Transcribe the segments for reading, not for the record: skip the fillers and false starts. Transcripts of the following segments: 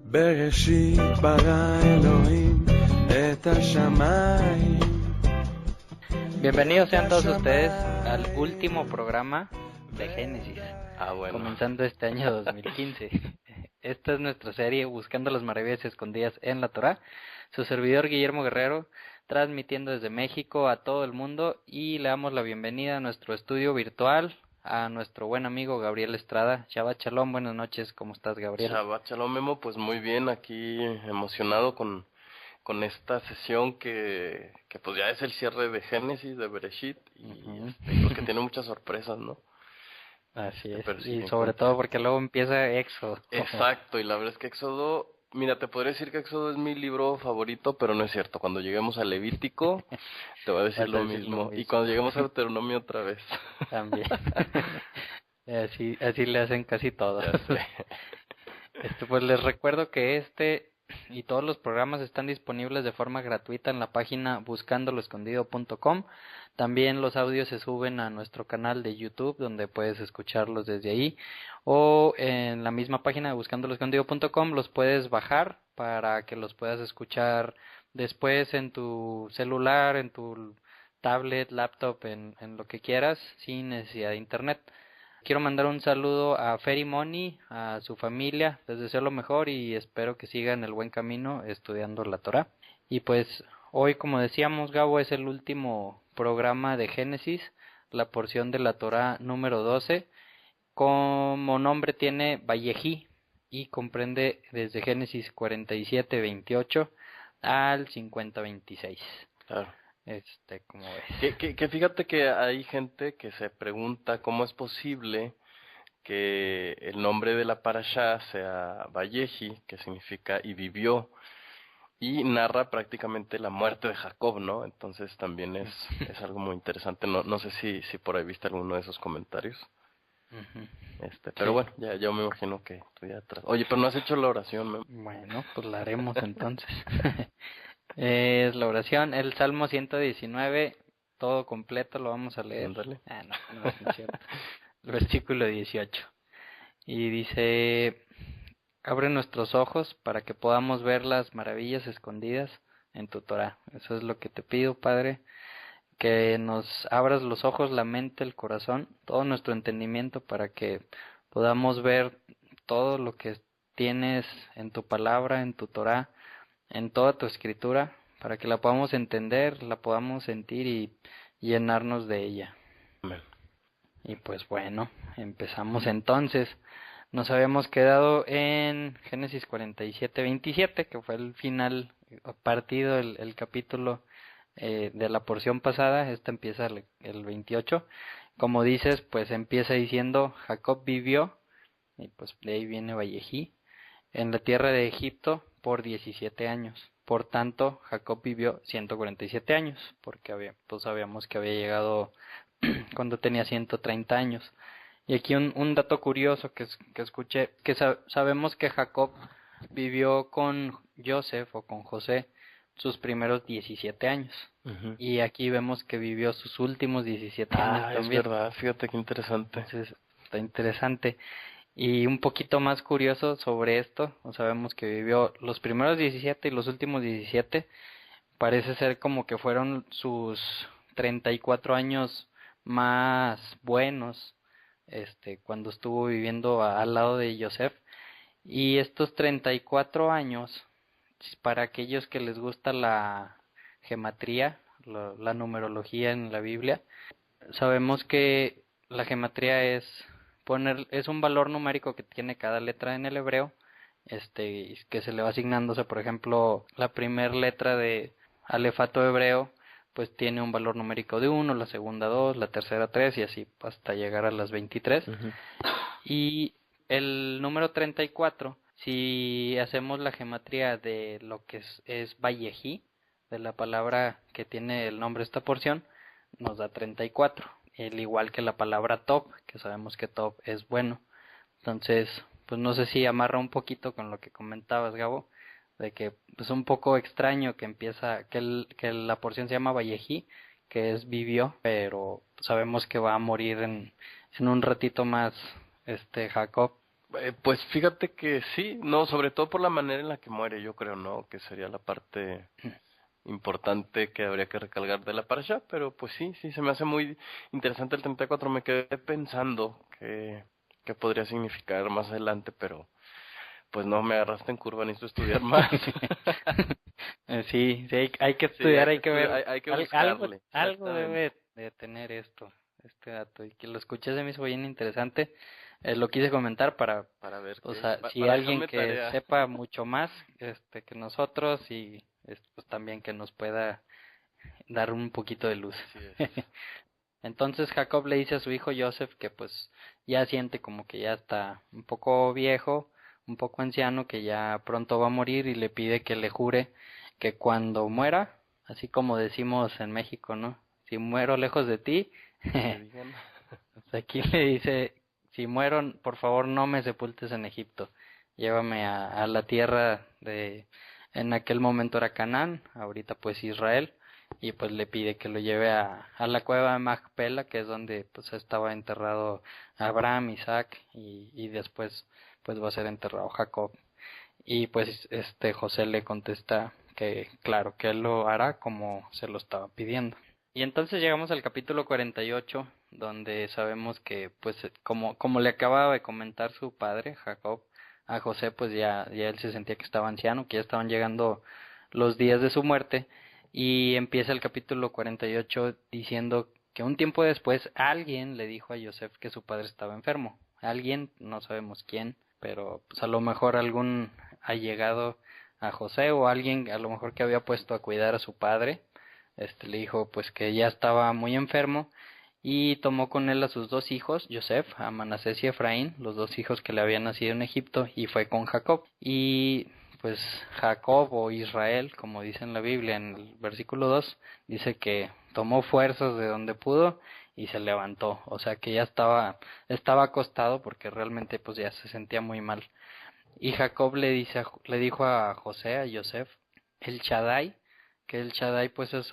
בראשית ברא אלוהים את השמיים. Bienvenidos sean todos ustedes al último programa de Génesis, comenzando este año 2015. Esta es nuestra serie Buscando las Maravillas Escondidas en la Torá. Su servidor Guillermo Guerrero, transmitiendo desde México a todo el mundo, y le damos la bienvenida a nuestro estudio virtual a nuestro buen amigo Gabriel Estrada. Shabbat Shalom, buenas noches, ¿cómo estás, Gabriel? Shabbat Shalom, Memo, pues muy bien, aquí emocionado con esta sesión que pues ya es el cierre de Génesis, de Bereshit, y pues que tiene muchas sorpresas, ¿no? Así es, y sobre todo porque luego empieza Éxodo. Exacto, y la verdad es que Éxodo, mira, te podría decir que Éxodo es mi libro favorito, pero no es cierto. Cuando lleguemos a Levítico, te voy a decir lo mismo, y cuando lleguemos a Deuteronomio otra vez. También. Así le hacen casi todos. Ya sé. Pues les recuerdo que este y todos los programas están disponibles de forma gratuita en la página buscandoloescondido.com. También los audios se suben a nuestro canal de YouTube, donde puedes escucharlos desde ahí, o en la misma página de buscandoloescondido.com los puedes bajar para que los puedas escuchar después en tu celular, en tu tablet, laptop, en lo que quieras, sin necesidad de internet. Quiero mandar un saludo a Ferry Moni, a su familia, les deseo lo mejor y espero que sigan el buen camino estudiando la Torá. Y pues hoy, como decíamos, Gabo, es el último programa de Génesis, la porción de la Torá número 12. Como nombre tiene Vayejí y comprende desde Génesis 47:28 al 50:26. Claro. ¿Cómo ves? Que fíjate que hay gente que se pregunta cómo es posible que el nombre de la parashá sea Vayehi, que significa y vivió, y narra prácticamente la muerte de Jacob, ¿no? Entonces también es algo muy interesante. No sé si por ahí viste alguno de esos comentarios. Pero bueno, ya yo me imagino que tú ya atrás. Oye, pero no has hecho la oración, ¿no? Bueno, pues la haremos entonces. Es la oración, el Salmo 119, todo completo lo vamos a leer. Ándale. No es cierto. El versículo 18. Y dice: abre nuestros ojos para que podamos ver las maravillas escondidas en tu Torá. Eso es lo que te pido, Padre, que nos abras los ojos, la mente, el corazón, todo nuestro entendimiento para que podamos ver todo lo que tienes en tu palabra, en tu Torá, en toda tu escritura, para que la podamos entender, la podamos sentir y llenarnos de ella. Amén. Y pues bueno, empezamos entonces. Nos habíamos quedado en Génesis 47:27, que fue el final partido, el capítulo de la porción pasada. Esta empieza el 28. Como dices, pues empieza diciendo: Jacob vivió, y pues de ahí viene Vayejí, en la tierra de Egipto por 17 años. Por tanto, Jacob vivió 147 años, porque sabíamos que había llegado cuando tenía 130 años. Y aquí un dato curioso que escuché, que sabemos que Jacob vivió con Joseph o con José sus primeros 17 años. Uh-huh. Y aquí vemos que vivió sus últimos 17 años también. Es verdad, fíjate qué interesante. Entonces, está interesante. Y un poquito más curioso sobre esto, sabemos que vivió los primeros 17 y los últimos 17, parece ser como que fueron sus 34 años más buenos, cuando estuvo viviendo al lado de Joseph. Y estos 34 años, para aquellos que les gusta la gematría, la numerología en la Biblia, sabemos que la gematría es un valor numérico que tiene cada letra en el hebreo, que se le va asignando. O sea, por ejemplo, la primera letra de alefato hebreo pues tiene un valor numérico de 1, la segunda 2, la tercera 3 y así hasta llegar a las 23. Uh-huh. Y el número 34, si hacemos la gematría de lo que es Vayejí, de la palabra que tiene el nombre esta porción, nos da 34. El igual que la palabra top, que sabemos que top es bueno. Entonces, pues no sé si amarra un poquito con lo que comentabas, Gabo, de que es un poco extraño que que la porción se llama Vayejí, que es vivió, pero sabemos que va a morir en un ratito más Jacob, Pues fíjate que sí, no, sobre todo por la manera en la que muere, yo creo, ¿no? Que sería la parte importante que habría que recalcar de la parasha, pero pues sí, sí, se me hace muy interesante el 34. Me quedé pensando qué podría significar más adelante, pero pues no, me agarraste en curva, necesito estudiar más. Sí, sí, hay que Sí, estudiar, hay que ver, hay que algo, buscarle, algo exactamente. debe de tener este dato, y que lo escuché se me hizo bien interesante. Lo quise comentar para, Para ver o qué, sea, si para alguien dejarme que tarea. sepa mucho más, que nosotros, y pues también que nos pueda dar un poquito de luz. Así es. Entonces Jacob le dice a su hijo Joseph que pues ya siente como que ya está un poco viejo, un poco anciano, que ya pronto va a morir, y le pide que le jure que cuando muera, así como decimos en México, ¿no? Si muero lejos de ti, Que le digan. pues aquí le dice, si muero, por favor no me sepultes en Egipto, llévame a la tierra de, en aquel momento era Canaán, ahorita pues Israel, y pues le pide que lo lleve a la cueva de Macpela, que es donde pues estaba enterrado Abraham, Isaac, y después pues va a ser enterrado Jacob. Y pues José le contesta que claro, que él lo hará como se lo estaba pidiendo. Y entonces llegamos al capítulo 48, donde sabemos que pues como le acababa de comentar su padre, Jacob, a José, pues ya él se sentía que estaba anciano, que ya estaban llegando los días de su muerte, y empieza el capítulo 48 diciendo que un tiempo después alguien le dijo a Joseph que su padre estaba enfermo. Alguien, no sabemos quién, pero pues a lo mejor algún allegado a José, o alguien a lo mejor que había puesto a cuidar a su padre, le dijo pues que ya estaba muy enfermo, y tomó con él a sus dos hijos, Joseph, a Manasés y Efraín, los dos hijos que le habían nacido en Egipto, y fue con Jacob. Y pues Jacob, o Israel, como dice en la Biblia en el versículo 2, dice que tomó fuerzas de donde pudo y se levantó, o sea que ya estaba acostado porque realmente pues ya se sentía muy mal. Y Jacob le dijo a José, a Joseph, el Shaddai, que el Shaddai pues es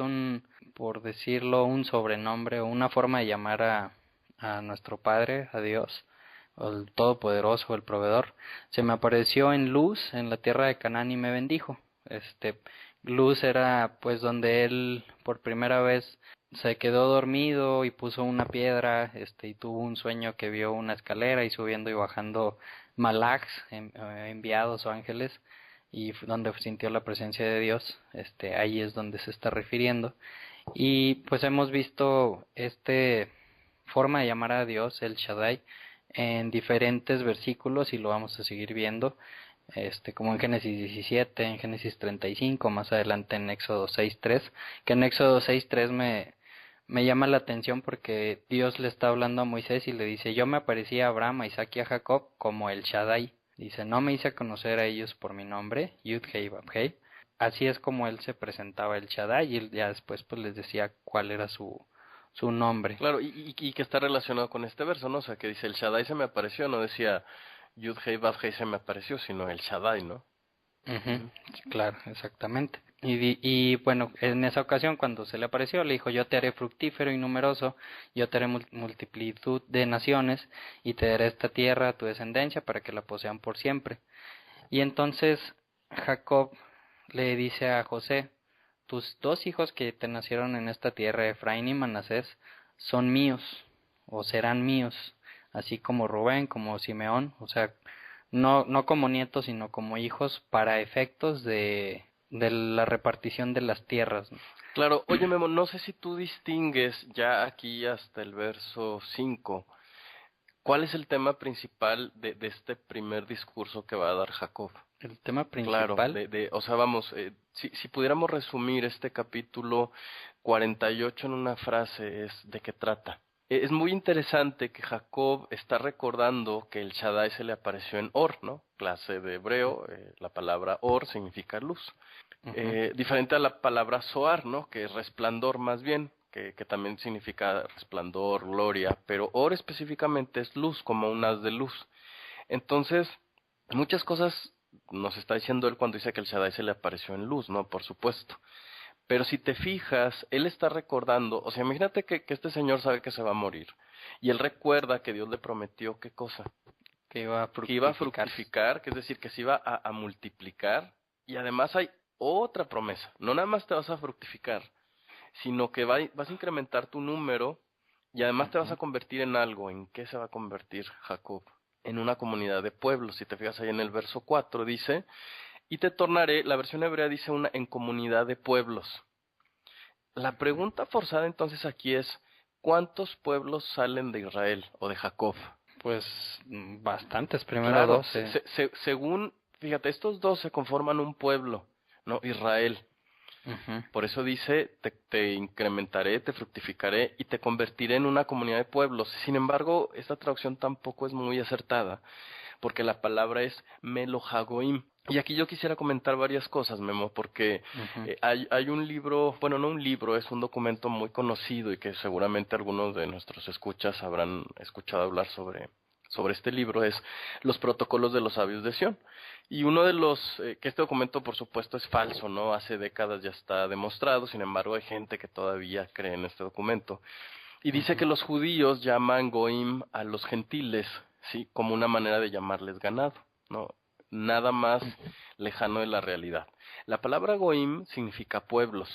por decirlo, un sobrenombre o una forma de llamar a nuestro Padre, a Dios, o el Todopoderoso, el Proveedor. Se me apareció en Luz, en la tierra de Canaán, y me bendijo. Este, Luz era pues donde él por primera vez se quedó dormido y puso una piedra, y tuvo un sueño que vio una escalera y subiendo y bajando malachs, enviados o ángeles, y donde sintió la presencia de Dios. Ahí es donde se está refiriendo. Y pues hemos visto forma de llamar a Dios, el Shaddai, en diferentes versículos, y lo vamos a seguir viendo, como en Génesis 17, en Génesis 35, más adelante en Éxodo 6:3, que en Éxodo 6:3 me llama la atención porque Dios le está hablando a Moisés y le dice, yo me aparecí a Abraham, a Isaac y a Jacob como el Shaddai. Dice, no me hice conocer a ellos por mi nombre, Yud-Hei Vav-Hei. Así es como él se presentaba, el Shaddai, y él ya después pues les decía cuál era su nombre. Claro, y que está relacionado con este verso, ¿no? O sea, que dice, el Shaddai se me apareció, no decía Yud Hei Vav Hei se me apareció, sino el Shaddai, ¿no? Ujú, Ujú. claro, exactamente. Y bueno, en esa ocasión cuando se le apareció, le dijo, yo te haré fructífero y numeroso, yo te haré multiplitud de naciones, y te daré esta tierra a tu descendencia para que la posean por siempre. Y entonces Jacob le dice a José, tus dos hijos que te nacieron en esta tierra, Efraín y Manasés, son míos, o serán míos, así como Rubén, como Simeón, o sea, no como nietos, sino como hijos para efectos de la repartición de las tierras, ¿no? Claro, oye Memo, no sé si tú distingues ya aquí hasta el verso 5, ¿cuál es el tema principal de este primer discurso que va a dar Jacob? El tema Claro, principal. o sea, vamos, si pudiéramos resumir este capítulo 48 en una frase, es ¿de qué trata? Es muy interesante que Jacob está recordando que el Shaddai se le apareció en Or, ¿no? Clase de hebreo, la palabra Or significa luz. Ujú. Diferente a la palabra Zoar, ¿no? Que es resplandor más bien, que también significa resplandor, gloria, pero Or específicamente es luz, como un haz de luz. Entonces, muchas cosas nos está diciendo él cuando dice que el Shaddai se le apareció en luz, ¿no? Por supuesto. Pero si te fijas, él está recordando, o sea, imagínate que este señor sabe que se va a morir, y él recuerda que Dios le prometió qué cosa, Que iba a que iba a fructificar. fructificar, que es decir, que se iba a multiplicar, y además hay otra promesa, no nada más te vas a fructificar, sino que vas a incrementar tu número y además te vas a convertir en algo. ¿En qué se va a convertir Jacob? En una comunidad de pueblos. Si te fijas ahí en el verso 4 dice, y te tornaré, la versión hebrea dice en comunidad de pueblos. La pregunta forzada entonces aquí es, ¿cuántos pueblos salen de Israel o de Jacob? Pues bastantes, primero Claro, 12. según, fíjate, estos 12 conforman un pueblo, ¿no? Israel. Ujú. Por eso dice, te incrementaré, te fructificaré y te convertiré en una comunidad de pueblos. Sin embargo, esta traducción tampoco es muy acertada, porque la palabra es Melohagoim. Y aquí yo quisiera comentar varias cosas, Memo, porque Ujú. hay un libro, bueno, no un libro, es un documento muy conocido y que seguramente algunos de nuestros escuchas habrán escuchado hablar sobre este libro, es Los Protocolos de los Sabios de Sión. Y uno de los, que este documento por supuesto es falso, ¿no? Hace décadas ya está demostrado, sin embargo hay gente que todavía cree en este documento. Y dice que los judíos llaman goim a los gentiles, ¿sí? Como una manera de llamarles ganado, ¿no? Nada más lejano de la realidad. La palabra goim significa pueblos.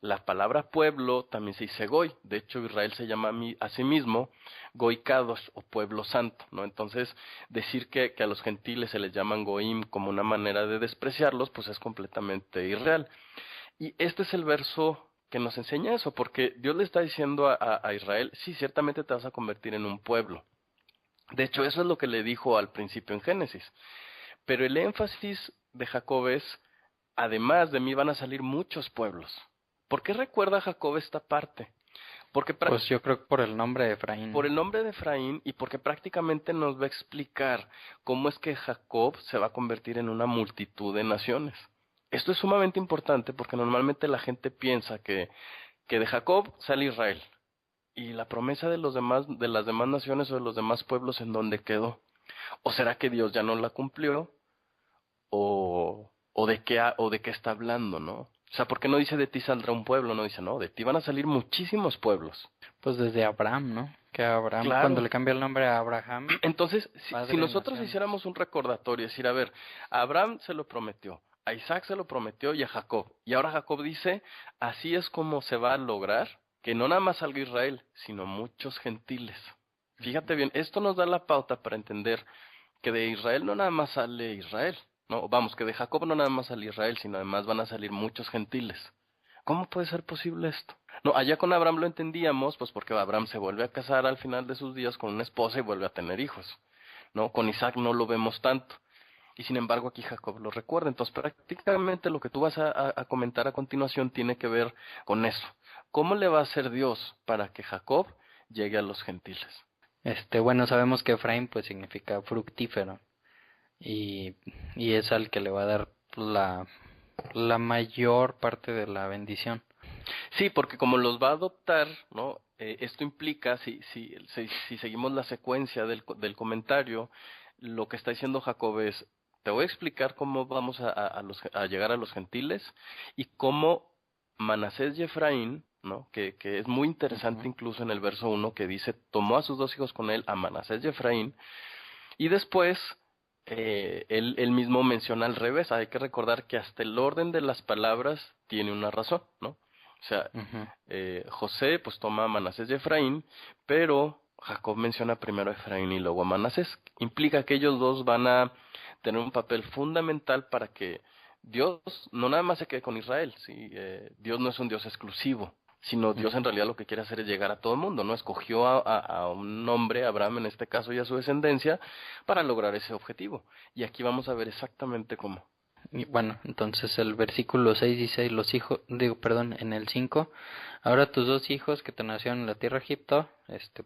La palabra pueblo también se dice goy. De hecho, Israel se llama a sí mismo goicados o pueblo santo, ¿no? Entonces, decir que a los gentiles se les llaman goim como una manera de despreciarlos, pues es completamente irreal. Y este es el verso que nos enseña eso, porque Dios le está diciendo a Israel, sí, ciertamente te vas a convertir en un pueblo. De hecho, eso es lo que le dijo al principio en Génesis. Pero el énfasis de Jacob es, además de mí van a salir muchos pueblos. ¿Por qué recuerda Jacob esta parte? Porque Pues yo creo que por el nombre de Efraín, por ¿no? el nombre de Efraín y porque prácticamente nos va a explicar cómo es que Jacob se va a convertir en una multitud de naciones. Esto es sumamente importante porque normalmente la gente piensa que de Jacob sale Israel y la promesa de las demás naciones o de los demás pueblos en dónde quedó. ¿O será que Dios ya no la cumplió? ¿O de qué está hablando, no? O sea, ¿por qué no dice de ti saldrá un pueblo? No dice, no, de ti van a salir muchísimos pueblos. Pues desde Abraham, ¿no? Que Abraham, cuando Claro. le cambia el nombre a Abraham, Entonces, padre si de nosotros naciones. hiciéramos un recordatorio, decir, a ver, a Abraham se lo prometió, a Isaac se lo prometió y a Jacob. Y ahora Jacob dice, así es como se va a lograr que no nada más salga Israel, sino muchos gentiles. Fíjate bien, esto nos da la pauta para entender que de Israel no nada más sale Israel, no, vamos, que de Jacob no nada más sale Israel, sino además van a salir muchos gentiles. ¿Cómo puede ser posible esto? No, allá con Abraham lo entendíamos, pues porque Abraham se vuelve a casar al final de sus días con una esposa y vuelve a tener hijos. No, con Isaac no lo vemos tanto. Y sin embargo aquí Jacob lo recuerda. Entonces prácticamente lo que tú vas a comentar a continuación tiene que ver con eso. ¿Cómo le va a hacer Dios para que Jacob llegue a los gentiles? Bueno, sabemos que Efraín pues significa fructífero y, y es al que le va a dar la mayor parte de la bendición. Sí, porque como los va a adoptar, ¿no? Esto implica, si seguimos la secuencia del comentario, lo que está diciendo Jacob es, te voy a explicar cómo vamos a llegar a los gentiles y cómo Manasés y Efraín, ¿no? Que es muy interesante incluso en el verso 1 que dice, tomó a sus dos hijos con él, a Manasés y Efraín, y después él mismo menciona al revés. Hay que recordar que hasta el orden de las palabras tiene una razón, ¿no? O sea, José pues toma a Manasés y Efraín, pero Jacob menciona primero a Efraín y luego a Manasés. Implica que ellos dos van a tener un papel fundamental para que Dios no nada más se quede con Israel, ¿sí? Dios no es un Dios exclusivo, sino Dios en realidad lo que quiere hacer es llegar a todo el mundo, ¿no? Escogió a un hombre, Abraham en este caso, y a su descendencia, para lograr ese objetivo. Y aquí vamos a ver exactamente cómo. Y bueno, entonces el versículo 6 dice, en el 5, ahora tus dos hijos que te nacieron en la tierra de Egipto,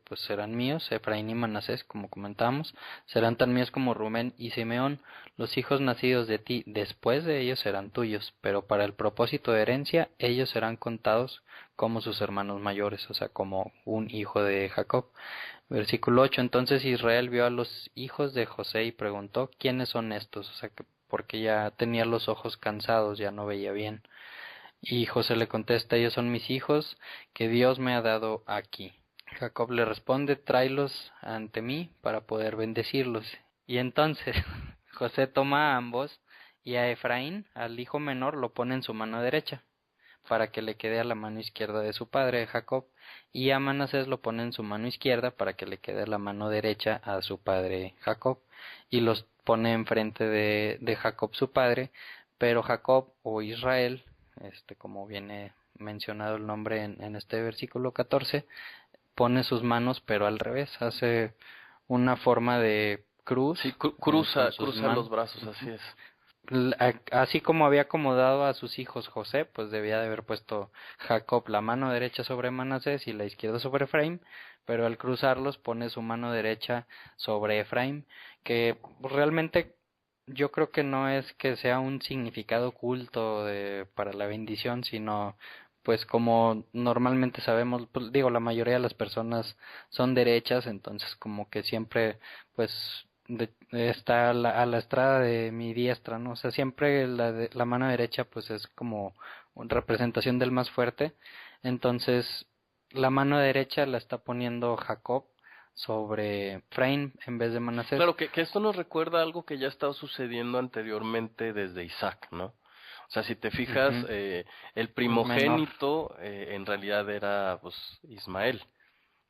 pues serán míos, Efraín y Manasés, como comentamos, serán tan míos como Rubén y Simeón, los hijos nacidos de ti después de ellos serán tuyos, pero para el propósito de herencia, ellos serán contados como sus hermanos mayores, o sea, como un hijo de Jacob. Versículo 8, entonces Israel vio a los hijos de José y preguntó, ¿quiénes son estos? O sea, porque ya tenía los ojos cansados, ya no veía bien. Y José le contesta, ellos son mis hijos que Dios me ha dado aquí. Jacob le responde, tráelos ante mí para poder bendecirlos. Y entonces José toma a ambos y a Efraín, al hijo menor, lo pone en su mano derecha para que le quede a la mano izquierda de su padre Jacob, y a Manasés lo pone en su mano izquierda para que le quede a la mano derecha a su padre Jacob, y los pone enfrente de Jacob su padre, pero Jacob o Israel, como viene mencionado el nombre en este versículo 14, pone sus manos pero al revés, hace una forma de cruz. Sí, con sus cruza los brazos, así es. Así como había acomodado a sus hijos José, pues debía de haber puesto Jacob la mano derecha sobre Manasés y la izquierda sobre Efraín, pero al cruzarlos pone su mano derecha sobre Efraín, que realmente yo creo que no es que sea un significado oculto para la bendición, sino pues como normalmente sabemos, pues digo, la mayoría de las personas son derechas, entonces como que siempre pues está a la estrada de mi diestra, ¿no? O sea, siempre la mano derecha pues es como una representación del más fuerte. Entonces, la mano derecha la está poniendo Jacob sobre Efraín en vez de Manasés. Claro, que esto nos recuerda algo que ya ha estado sucediendo anteriormente desde Isaac, ¿no? O sea, si te fijas, Ujú. el Menor. primogénito en realidad era pues Ismael.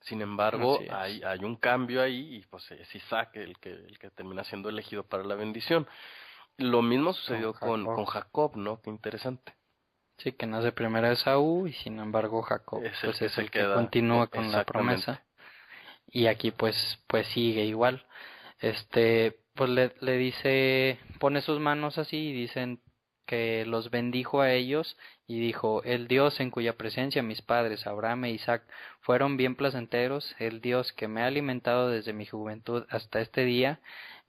Sin embargo, Así es. hay un cambio ahí y pues es Isaac el que termina siendo elegido para la bendición. Lo mismo Con sucedió Jacob. con Jacob, ¿no? Qué interesante. Sí, que nace primero Esaú y sin embargo Jacob Es el pues que es se el que queda continúa con la exactamente. promesa. Y aquí pues sigue igual. Pues le dice, pone sus manos así y dicen que los bendijo a ellos y dijo, el Dios en cuya presencia mis padres, Abraham e Isaac, fueron bien placenteros, el Dios que me ha alimentado desde mi juventud hasta este día,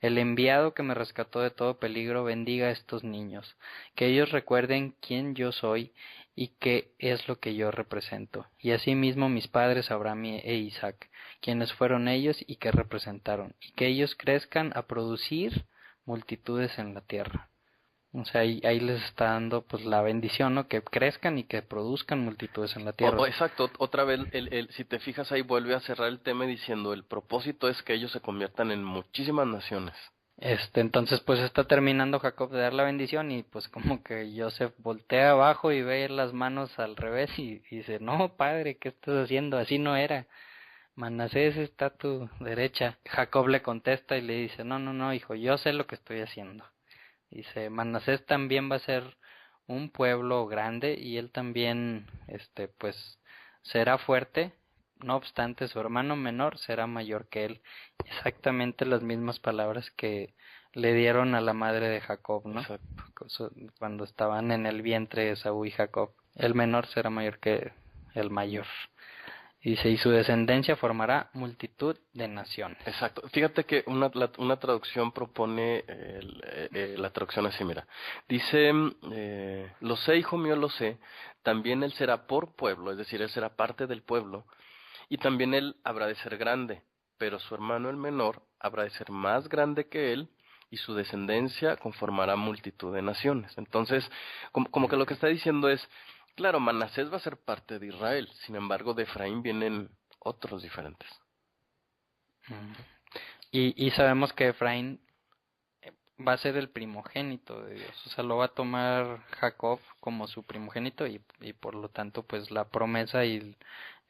el enviado que me rescató de todo peligro, bendiga a estos niños, que ellos recuerden quién yo soy y qué es lo que yo represento, y asimismo mis padres Abraham e Isaac, quienes fueron ellos y que representaron, y que ellos crezcan a producir multitudes en la tierra. O sea, ahí les está dando pues la bendición, ¿no? Que crezcan y que produzcan multitudes en la tierra. Exacto, otra vez, si te fijas ahí vuelve a cerrar el tema diciendo el propósito es que ellos se conviertan en muchísimas naciones. Entonces pues está terminando Jacob de dar la bendición y pues como que Joseph voltea abajo y ve las manos al revés y dice, no, padre, ¿qué estás haciendo? Así no era. Manasés está a tu derecha. Jacob le contesta y le dice, no, no, no, hijo, yo sé lo que estoy haciendo. Dice, Manasés también va a ser un pueblo grande y él también, pues, será fuerte. No obstante, su hermano menor será mayor que él. Exactamente las mismas palabras que le dieron a la madre de Jacob, ¿no? Exacto. Cuando estaban en el vientre de Esaú y Jacob. El menor será mayor que el mayor. Y dice, y su descendencia formará multitud de naciones. Exacto. Fíjate que una traducción propone la traducción así, mira. Dice, lo sé, hijo mío, lo sé, también él será por pueblo, es decir, él será parte del pueblo, y también él habrá de ser grande, pero su hermano el menor habrá de ser más grande que él, y su descendencia conformará multitud de naciones. Entonces, como que lo que está diciendo es, claro, Manasés va a ser parte de Israel, sin embargo, de Efraín vienen otros diferentes. Y sabemos que Efraín va a ser el primogénito de Dios, o sea, lo va a tomar Jacob como su primogénito y por lo tanto pues la promesa y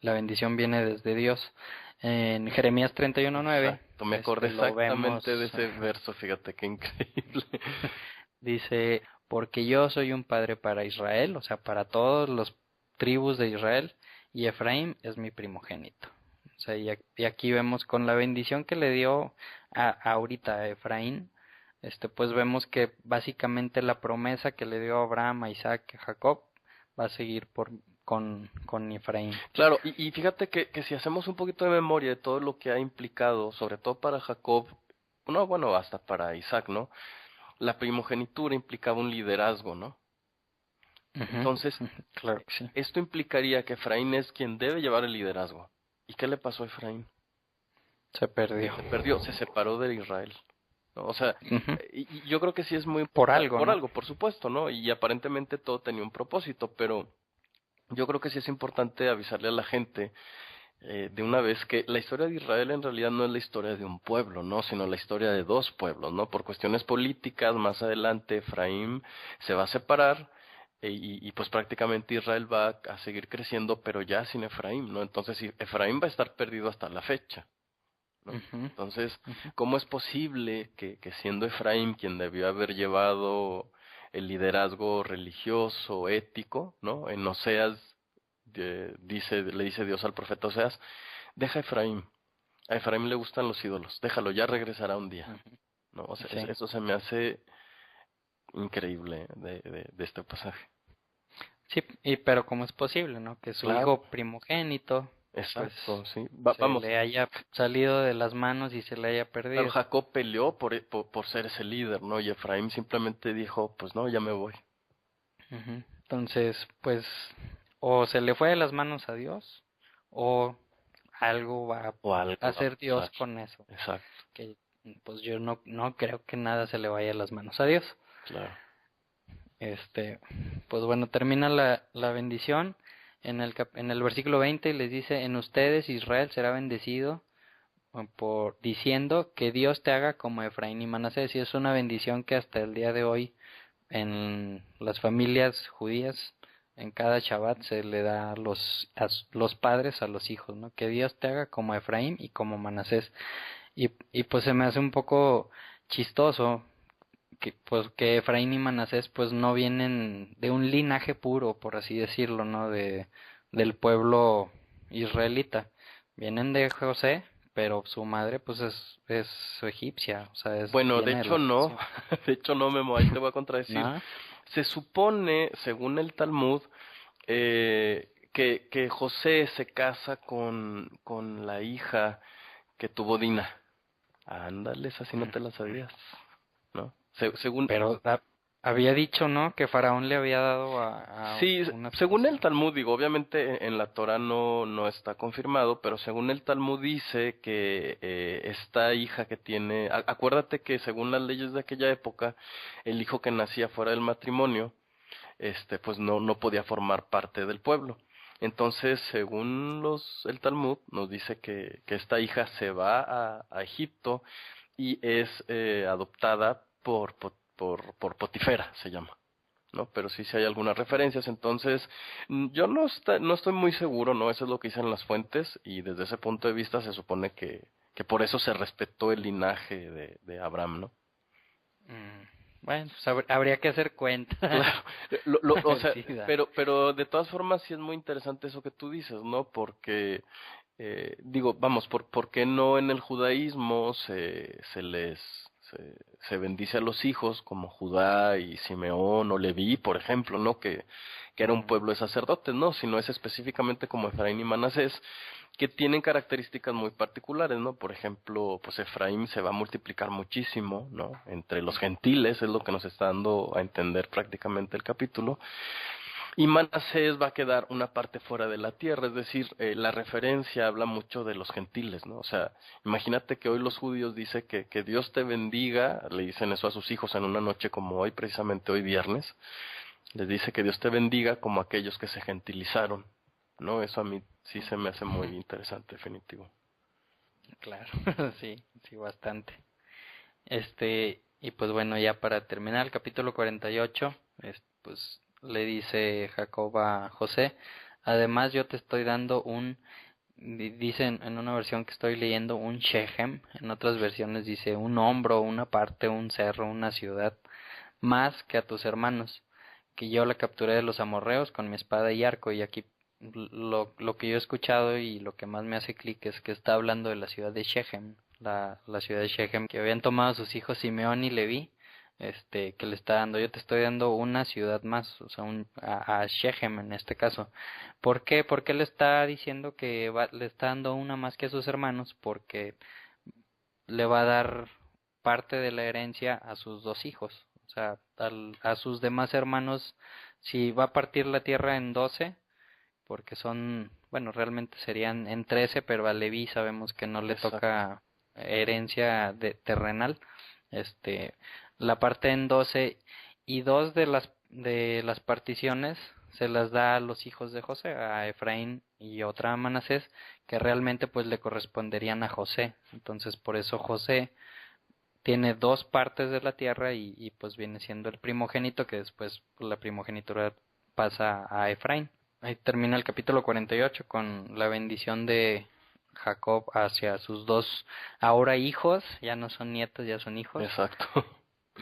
la bendición viene desde Dios. En Jeremías 31:9, Exacto, me acordé lo vemos, exactamente de ese verso, fíjate qué increíble. dice, porque yo soy un padre para Israel, o sea, para todos los tribus de Israel, y Efraín es mi primogénito. O sea, y aquí vemos con la bendición que le dio ahorita a Efraín, pues vemos que básicamente la promesa que le dio a Abraham, a Isaac, a Jacob, va a seguir con Efraín. Claro, y fíjate que si hacemos un poquito de memoria de todo lo que ha implicado, sobre todo para Jacob, no, bueno, hasta para Isaac, ¿no? La primogenitura implicaba un liderazgo, ¿no? Ujú, Entonces, claro que sí. esto implicaría que Efraín es quien debe llevar el liderazgo. ¿Y qué le pasó a Efraín? Se perdió. Se perdió, se separó de Israel, ¿no? O sea, Ujú. y yo creo que sí es muy Por importante, algo, por ¿no? algo, por supuesto, ¿no? Y aparentemente todo tenía un propósito, pero yo creo que sí es importante avisarle a la gente de una vez que la historia de Israel en realidad no es la historia de un pueblo, ¿no? Sino la historia de dos pueblos, ¿no? Por cuestiones políticas, más adelante Efraín se va a separar y pues prácticamente Israel va a seguir creciendo, pero ya sin Efraín, ¿no? Entonces Efraín va a estar perdido hasta la fecha, ¿no? Ujú, Entonces, ujú. ¿cómo es posible que siendo Efraín quien debió haber llevado el liderazgo religioso, ético, ¿no? En Oseas le dice Dios al profeta Oseas, deja a Efraín, a Efraín le gustan los ídolos, déjalo, ya regresará un día, Ujú. ¿no? O sea, Sí, eso se me hace increíble de este pasaje. sí, pero ¿cómo es posible, no? Que su Claro, hijo primogénito, pues, exacto, sí. se Vamos, le haya salido de las manos y se le haya claro, perdido. Jacob peleó por ser ese líder, ¿no? Y Efraín simplemente dijo, pues no, ya me voy. Ujú. Entonces, pues, o se le fue de las manos a Dios, o algo va a O algo va a hacer Dios pasar. con eso. Exacto, Que, pues yo no creo que nada se le vaya de las manos a Dios. claro. Pues bueno, termina la bendición en el versículo 20 y les dice, en ustedes Israel será bendecido por diciendo que Dios te haga como Efraín y Manasés. Y es una bendición que hasta el día de hoy en las familias judías, en cada Shabbat se le da los padres a los hijos, ¿no? Que Dios te haga como Efraín y como Manasés. Y pues se me hace un poco chistoso que pues que Efraín y Manasés pues no vienen de un linaje puro, por así decirlo, ¿no? Del pueblo israelita. Vienen de José, pero su madre pues es egipcia, o sea, Bueno, de viene de la hecho no, nación. de hecho no, Memo, ahí te voy a contradecir. ¿No? Se supone, según el Talmud, que José se casa con la hija que tuvo Dina. Ándales, así no te la sabías, ¿no? Según, Pero había dicho, ¿no? Que Faraón le había dado a sí, una según el esposa. Talmud, digo, obviamente en la Torah no está confirmado, pero según el Talmud dice que esta hija que tiene, acuérdate que según las leyes de aquella época, el hijo que nacía fuera del matrimonio, pues no podía formar parte del pueblo. Entonces, según el Talmud, nos dice que esta hija se va a Egipto y es adoptada por Potifera, se llama, ¿no? Pero sí hay algunas referencias, entonces yo no estoy muy seguro, ¿no? Eso es lo que dicen las fuentes y desde ese punto de vista se supone que por eso se respetó el linaje de Abraham, ¿no? Mm, Bueno, pues habría que hacer cuenta. Claro, A o ver sea, si da. pero de todas formas sí es muy interesante eso que tú dices, ¿no? Porque, digo, vamos, ¿por qué no en el judaísmo se, se bendice a los hijos como Judá y Simeón o Leví, por ejemplo, ¿no? Que era un Ujú. pueblo de sacerdotes, ¿no? Si no es específicamente como Efraín y Manasés, que tienen características muy particulares, ¿no? Por ejemplo, pues Efraín se va a multiplicar muchísimo, ¿no? Entre los gentiles, es lo que nos está dando a entender prácticamente el capítulo, y Manasés va a quedar una parte fuera de la tierra, es decir, la referencia habla mucho de los gentiles, ¿no? O sea, imagínate que hoy los judíos dicen que Dios te bendiga, le dicen eso a sus hijos en una noche como hoy, precisamente hoy viernes, les dice que Dios te bendiga como aquellos que se gentilizaron, ¿no? Eso a mí sí se me hace muy interesante, definitivo. Claro, sí, sí, bastante. Y pues bueno, ya para terminar el capítulo 48, pues le dice Jacob a José, además yo te estoy dando dice en una versión que estoy leyendo un Shechem, en otras versiones dice un hombro, una parte, un cerro, una ciudad, más que a tus hermanos, que yo la capturé de los amorreos con mi espada y arco, y aquí lo que yo he escuchado y lo que más me hace clic es que está hablando de la ciudad de Shechem, la ciudad de Shechem, que habían tomado sus hijos Simeón y Leví, que le está dando, yo te estoy dando una ciudad más, o sea, a Shechem en este caso. ¿Por qué? Porque le está diciendo que le está dando una más que a sus hermanos, porque le va a dar parte de la herencia a sus dos hijos. O sea, a sus demás hermanos, si va a partir la tierra en 12, porque son, bueno, realmente serían en 13, pero a Leví sabemos que no le Exacto. toca herencia terrenal. La parte en 12 y dos de las particiones se las da a los hijos de José, a Efraín y otra a Manasés, que realmente pues le corresponderían a José. Entonces por eso José tiene 2 partes de la tierra y pues viene siendo el primogénito, que después pues, la primogenitura pasa a Efraín. Ahí termina el capítulo 48 con la bendición de Jacob hacia sus 2 ahora hijos, ya no son nietos, ya son hijos. Exacto.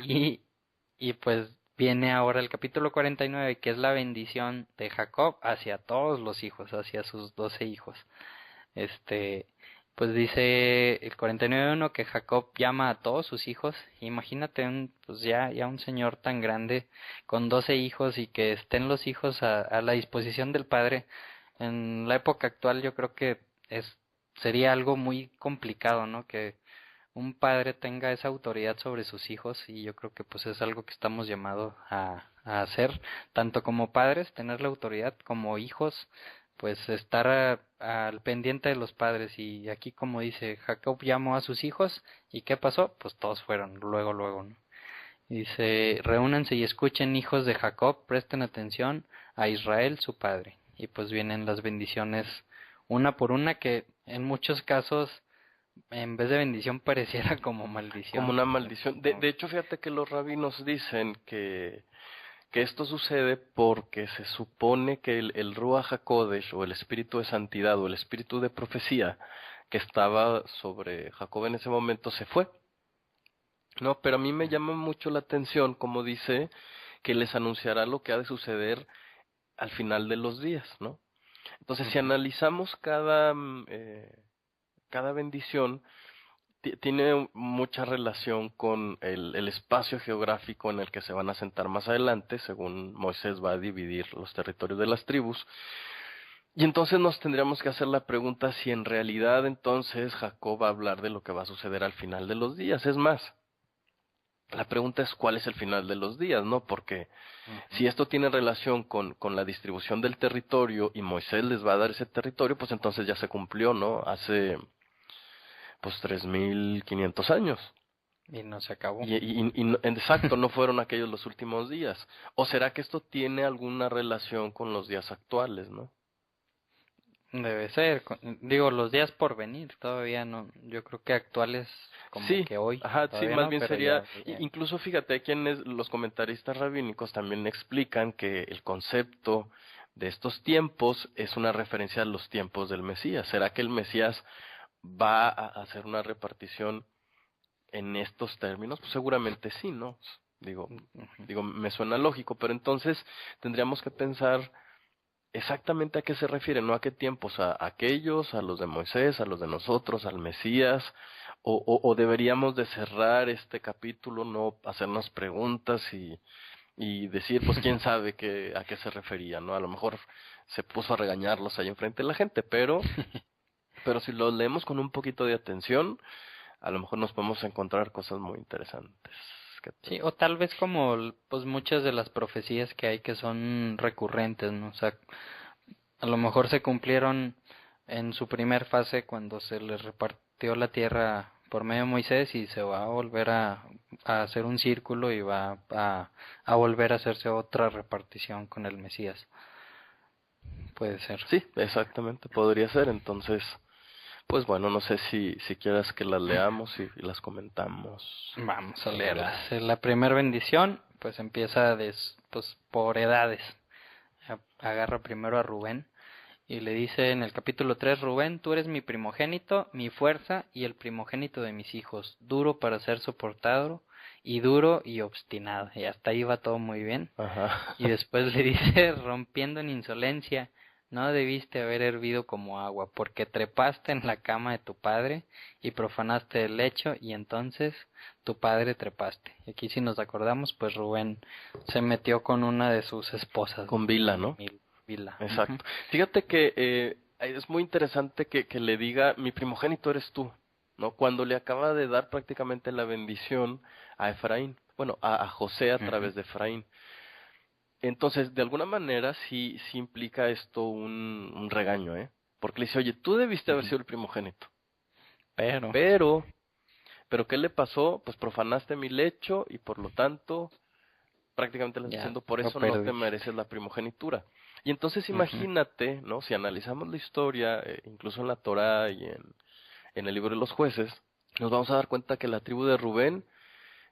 Y pues viene ahora el capítulo 49, que es la bendición de Jacob hacia todos los hijos, hacia sus 12 hijos. Pues dice el 49:1 que Jacob llama a todos sus hijos. Imagínate pues ya un señor tan grande con 12 hijos y que estén los hijos a la disposición del padre. En la época actual yo creo que sería algo muy complicado, ¿no? Que un padre tenga esa autoridad sobre sus hijos, y yo creo que pues es algo que estamos llamados a hacer, tanto como padres, tener la autoridad, como hijos, pues estar al pendiente de los padres. Y aquí, como dice, Jacob llamó a sus hijos, ¿y qué pasó? Pues todos fueron, luego, ¿no? Y dice, reúnanse y escuchen, hijos de Jacob, presten atención a Israel, su padre. Y pues vienen las bendiciones una por una, que en muchos casos, en vez de bendición, pareciera como maldición. Como una maldición. De hecho, fíjate que los rabinos dicen que esto sucede porque se supone que el Ruach HaKodesh, o el espíritu de santidad, o el espíritu de profecía que estaba sobre Jacob en ese momento, se fue. No, pero a mí me llama mucho la atención, como dice, que les anunciará lo que ha de suceder al final de los días, ¿no? Entonces, si analizamos cada bendición, tiene mucha relación con el espacio geográfico en el que se van a sentar más adelante, según Moisés va a dividir los territorios de las tribus. Y entonces nos tendríamos que hacer la pregunta si en realidad entonces Jacob va a hablar de lo que va a suceder al final de los días. Es más, la pregunta es cuál es el final de los días, ¿no? Porque si esto tiene relación con la distribución del territorio y Moisés les va a dar ese territorio, pues entonces ya se cumplió, ¿no? Hace pues 3,500 años. Y no se acabó. Exacto, no fueron aquellos los últimos días. ¿O será que esto tiene alguna relación con los días actuales, no? Debe ser, digo, los días por venir, todavía no, yo creo que actuales como sí, que hoy. Ajá, sí, más no, bien pero sería, ya. Incluso fíjate, quienes los comentaristas rabínicos también explican que el concepto de estos tiempos es una referencia a los tiempos del Mesías. ¿Será que el Mesías va a hacer una repartición en estos términos? Pues seguramente sí, ¿no? Digo, me suena lógico, pero entonces tendríamos que pensar exactamente a qué se refiere, no a qué tiempos, a aquellos, a los de Moisés, a los de nosotros, al Mesías, o deberíamos de cerrar este capítulo, no hacernos preguntas y decir, pues quién sabe a qué se refería, ¿no? A lo mejor se puso a regañarlos ahí enfrente de la gente, pero si lo leemos con un poquito de atención, a lo mejor nos podemos encontrar cosas muy interesantes. Sí, o tal vez como pues muchas de las profecías que hay que son recurrentes, ¿no? O sea, a lo mejor se cumplieron en su primer fase cuando se les repartió la tierra por medio de Moisés, y se va a volver a hacer un círculo y va a volver a hacerse otra repartición con el Mesías. Puede ser. Sí, exactamente, podría ser. Entonces, pues bueno, no sé si quieras que las leamos y las comentamos. Vamos a leerlas. La primera bendición, pues empieza pues por edades. Agarra primero a Rubén y le dice en el capítulo 3, Rubén, tú eres mi primogénito, mi fuerza y el primogénito de mis hijos, duro para ser soportado y duro y obstinado. Y hasta ahí va todo muy bien. Ajá. Y después le dice, rompiendo en insolencia, no debiste haber hervido como agua, porque trepaste en la cama de tu padre y profanaste el lecho, y entonces tu padre trepaste. Y aquí, si nos acordamos, pues Rubén se metió con una de sus esposas. Con Bilha, ¿no? Bilha. Exacto. Fíjate que es muy interesante que le diga, mi primogénito eres tú, ¿no? Cuando le acaba de dar prácticamente la bendición a Efraín, bueno, a José a través de Efraín. Entonces, de alguna manera sí implica esto un regaño, ¿eh? Porque le dice, oye, tú debiste haber sido el primogénito. Pero, ¿qué le pasó? Pues profanaste mi lecho y por lo tanto, prácticamente le está diciendo, por eso no te mereces la primogenitura. Y entonces imagínate, ¿no? Si analizamos la historia, incluso en la Torá y en el libro de los jueces, nos vamos a dar cuenta que la tribu de Rubén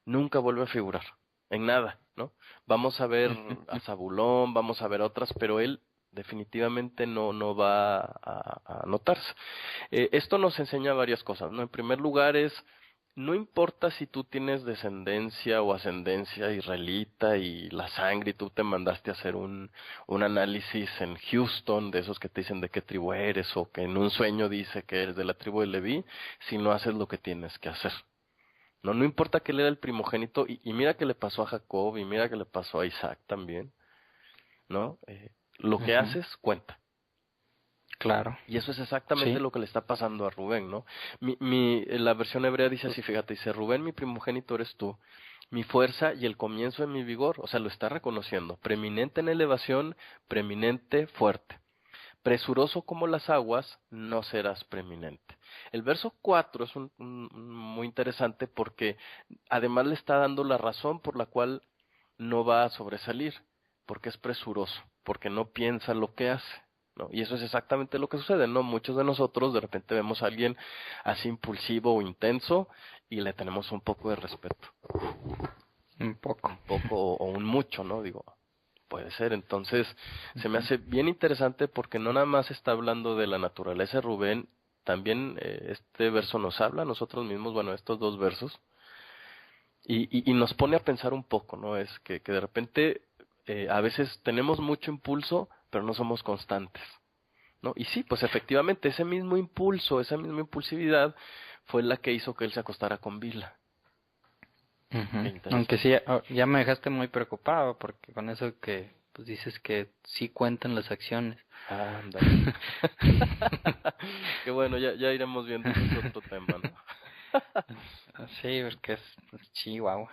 nunca vuelve a figurar, en nada, ¿no? Vamos a ver a Zabulón, vamos a ver otras, pero él definitivamente no va a notarse. Esto nos enseña varias cosas, ¿no? En primer lugar no importa si tú tienes descendencia o ascendencia israelita y la sangre y tú te mandaste a hacer un análisis en Houston de esos que te dicen de qué tribu eres o que en un sueño dice que eres de la tribu de Leví, si no haces lo que tienes que hacer. No importa que él era el primogénito y mira que le pasó a Jacob y mira que le pasó a Isaac también, ¿no? Lo que haces cuenta. Claro. Y eso es exactamente lo que le está pasando a Rubén, ¿no? La versión hebrea dice así, fíjate, dice, Rubén, mi primogénito eres tú, mi fuerza y el comienzo de mi vigor, o sea, lo está reconociendo, preeminente en elevación, preeminente fuerte. Presuroso como las aguas, no serás preeminente. El verso 4 es muy interesante porque además le está dando la razón por la cual no va a sobresalir, porque es presuroso, porque no piensa lo que hace. ¿No? Y eso es exactamente lo que sucede, ¿no? Muchos de nosotros de repente vemos a alguien así impulsivo o intenso y le tenemos un poco de respeto. Un poco o un mucho, ¿no? Digo, puede ser. Entonces, se me hace bien interesante porque no nada más está hablando de la naturaleza de Rubén, también este verso nos habla a nosotros mismos, bueno, estos dos versos, y nos pone a pensar un poco, ¿no? Es que de repente a veces tenemos mucho impulso, pero no somos constantes, ¿no? Y sí, pues efectivamente, ese mismo impulso, esa misma impulsividad fue la que hizo que él se acostara con Bila. Aunque sí, ya me dejaste muy preocupado, porque con eso que pues dices que sí cuentan las acciones. Ándale. Qué bueno, ya iremos viendo otro tema, ¿no? Sí, porque es chihuahua.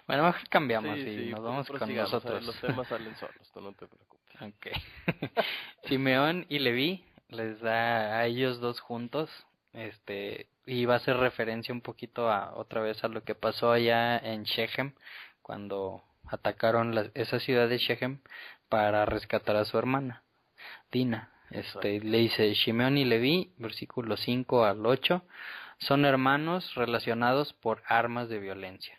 Bueno, mejor cambiamos y nos vamos con nosotros. Los temas salen solos, tú no te preocupes. Okay. Simeón y Leví les da a ellos dos juntos, y va a hacer referencia un poquito otra vez a lo que pasó allá en Shechem, cuando atacaron esa ciudad de Shechem para rescatar a su hermana, Dina. Le dice Simeón y Leví, versículos 5 al 8, son hermanos relacionados por armas de violencia.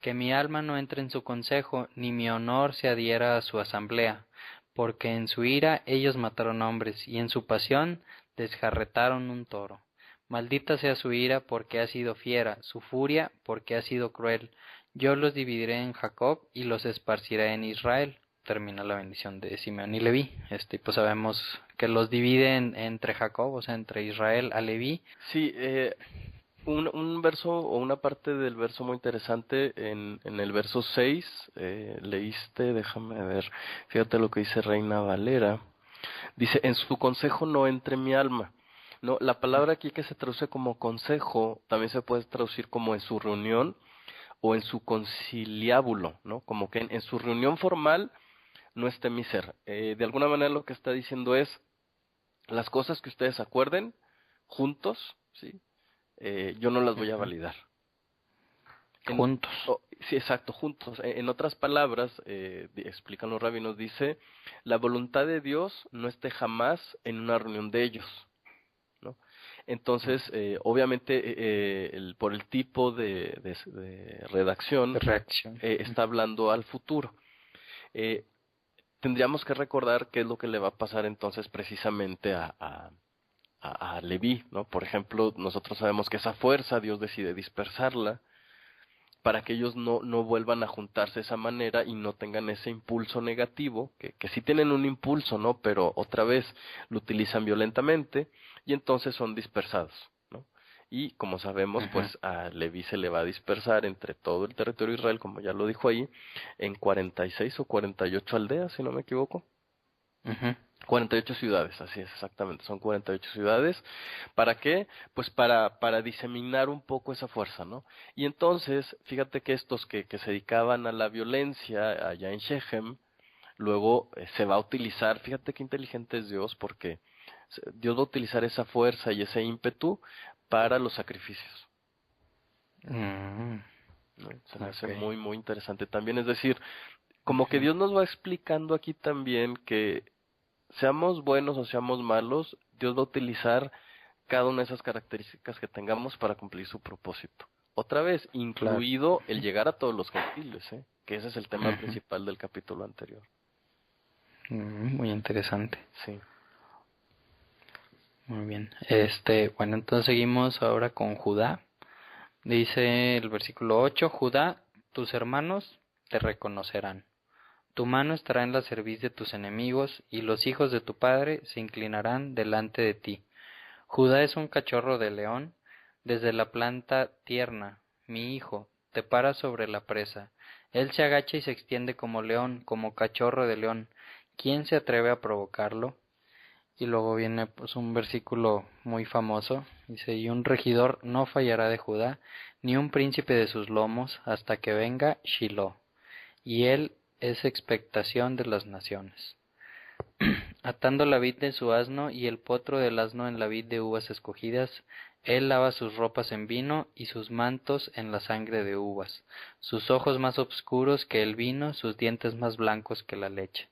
Que mi alma no entre en su consejo, ni mi honor se adhiera a su asamblea, porque en su ira ellos mataron hombres, y en su pasión desjarretaron un toro. Maldita sea su ira, porque ha sido fiera, su furia, porque ha sido cruel. Yo los dividiré en Jacob, y los esparciré en Israel. Termina la bendición de Simeón y Leví. Pues sabemos que los dividen entre Jacob, o sea, entre Israel a Leví. Sí, un verso o una parte del verso muy interesante en el verso 6, leíste, déjame ver, fíjate lo que dice Reina Valera, dice, en su consejo no entre mi alma. No, la palabra aquí que se traduce como consejo también se puede traducir como en su reunión o en su conciliábulo, ¿no? Como que en su reunión formal no esté mi ser. De alguna manera lo que está diciendo es las cosas que ustedes acuerden juntos, ¿sí? Yo no las voy a validar. Juntos. Sí, exacto, juntos. En otras palabras, explican los rabinos, dice, la voluntad de Dios no esté jamás en una reunión de ellos, ¿no? Entonces, obviamente, por el tipo de redacción, está hablando al futuro. Tendríamos que recordar qué es lo que le va a pasar entonces precisamente a Leví, ¿no? Por ejemplo, nosotros sabemos que esa fuerza Dios decide dispersarla para que ellos no vuelvan a juntarse de esa manera y no tengan ese impulso negativo, que sí tienen un impulso, ¿no? Pero otra vez lo utilizan violentamente y entonces son dispersados, ¿no? Y como sabemos, pues a Leví se le va a dispersar entre todo el territorio de Israel, como ya lo dijo ahí, en 46 o 48 aldeas, si no me equivoco. 48 ciudades, así es, exactamente, son 48 ciudades. ¿Para qué? Pues para diseminar un poco esa fuerza, ¿no? Y entonces, fíjate que estos que se dedicaban a la violencia allá en Shechem, luego se va a utilizar, fíjate qué inteligente es Dios, porque Dios va a utilizar esa fuerza y ese ímpetu para los sacrificios. ¿No? Se me hace muy, muy interesante también, es decir, como que Dios nos va explicando aquí también que seamos buenos o seamos malos, Dios va a utilizar cada una de esas características que tengamos para cumplir su propósito. Otra vez, Claro. incluido el llegar a todos los gentiles, que ese es el tema Ujú. principal del capítulo anterior. Muy interesante. Sí. Muy bien. Bueno, entonces seguimos ahora con Judá. Dice el versículo 8, Judá, tus hermanos te reconocerán. Tu mano estará en la cerviz de tus enemigos, y los hijos de tu padre se inclinarán delante de ti. Judá es un cachorro de león, desde la planta tierna, mi hijo, te para sobre la presa. Él se agacha y se extiende como león, como cachorro de león. ¿Quién se atreve a provocarlo? Y luego viene pues un versículo muy famoso, dice, y un regidor no fallará de Judá, ni un príncipe de sus lomos, hasta que venga Shiloh, y él es expectación de las naciones. Atando la vid de su asno y el potro del asno en la vid de uvas escogidas, él lava sus ropas en vino y sus mantos en la sangre de uvas, sus ojos más oscuros que el vino, sus dientes más blancos que la leche.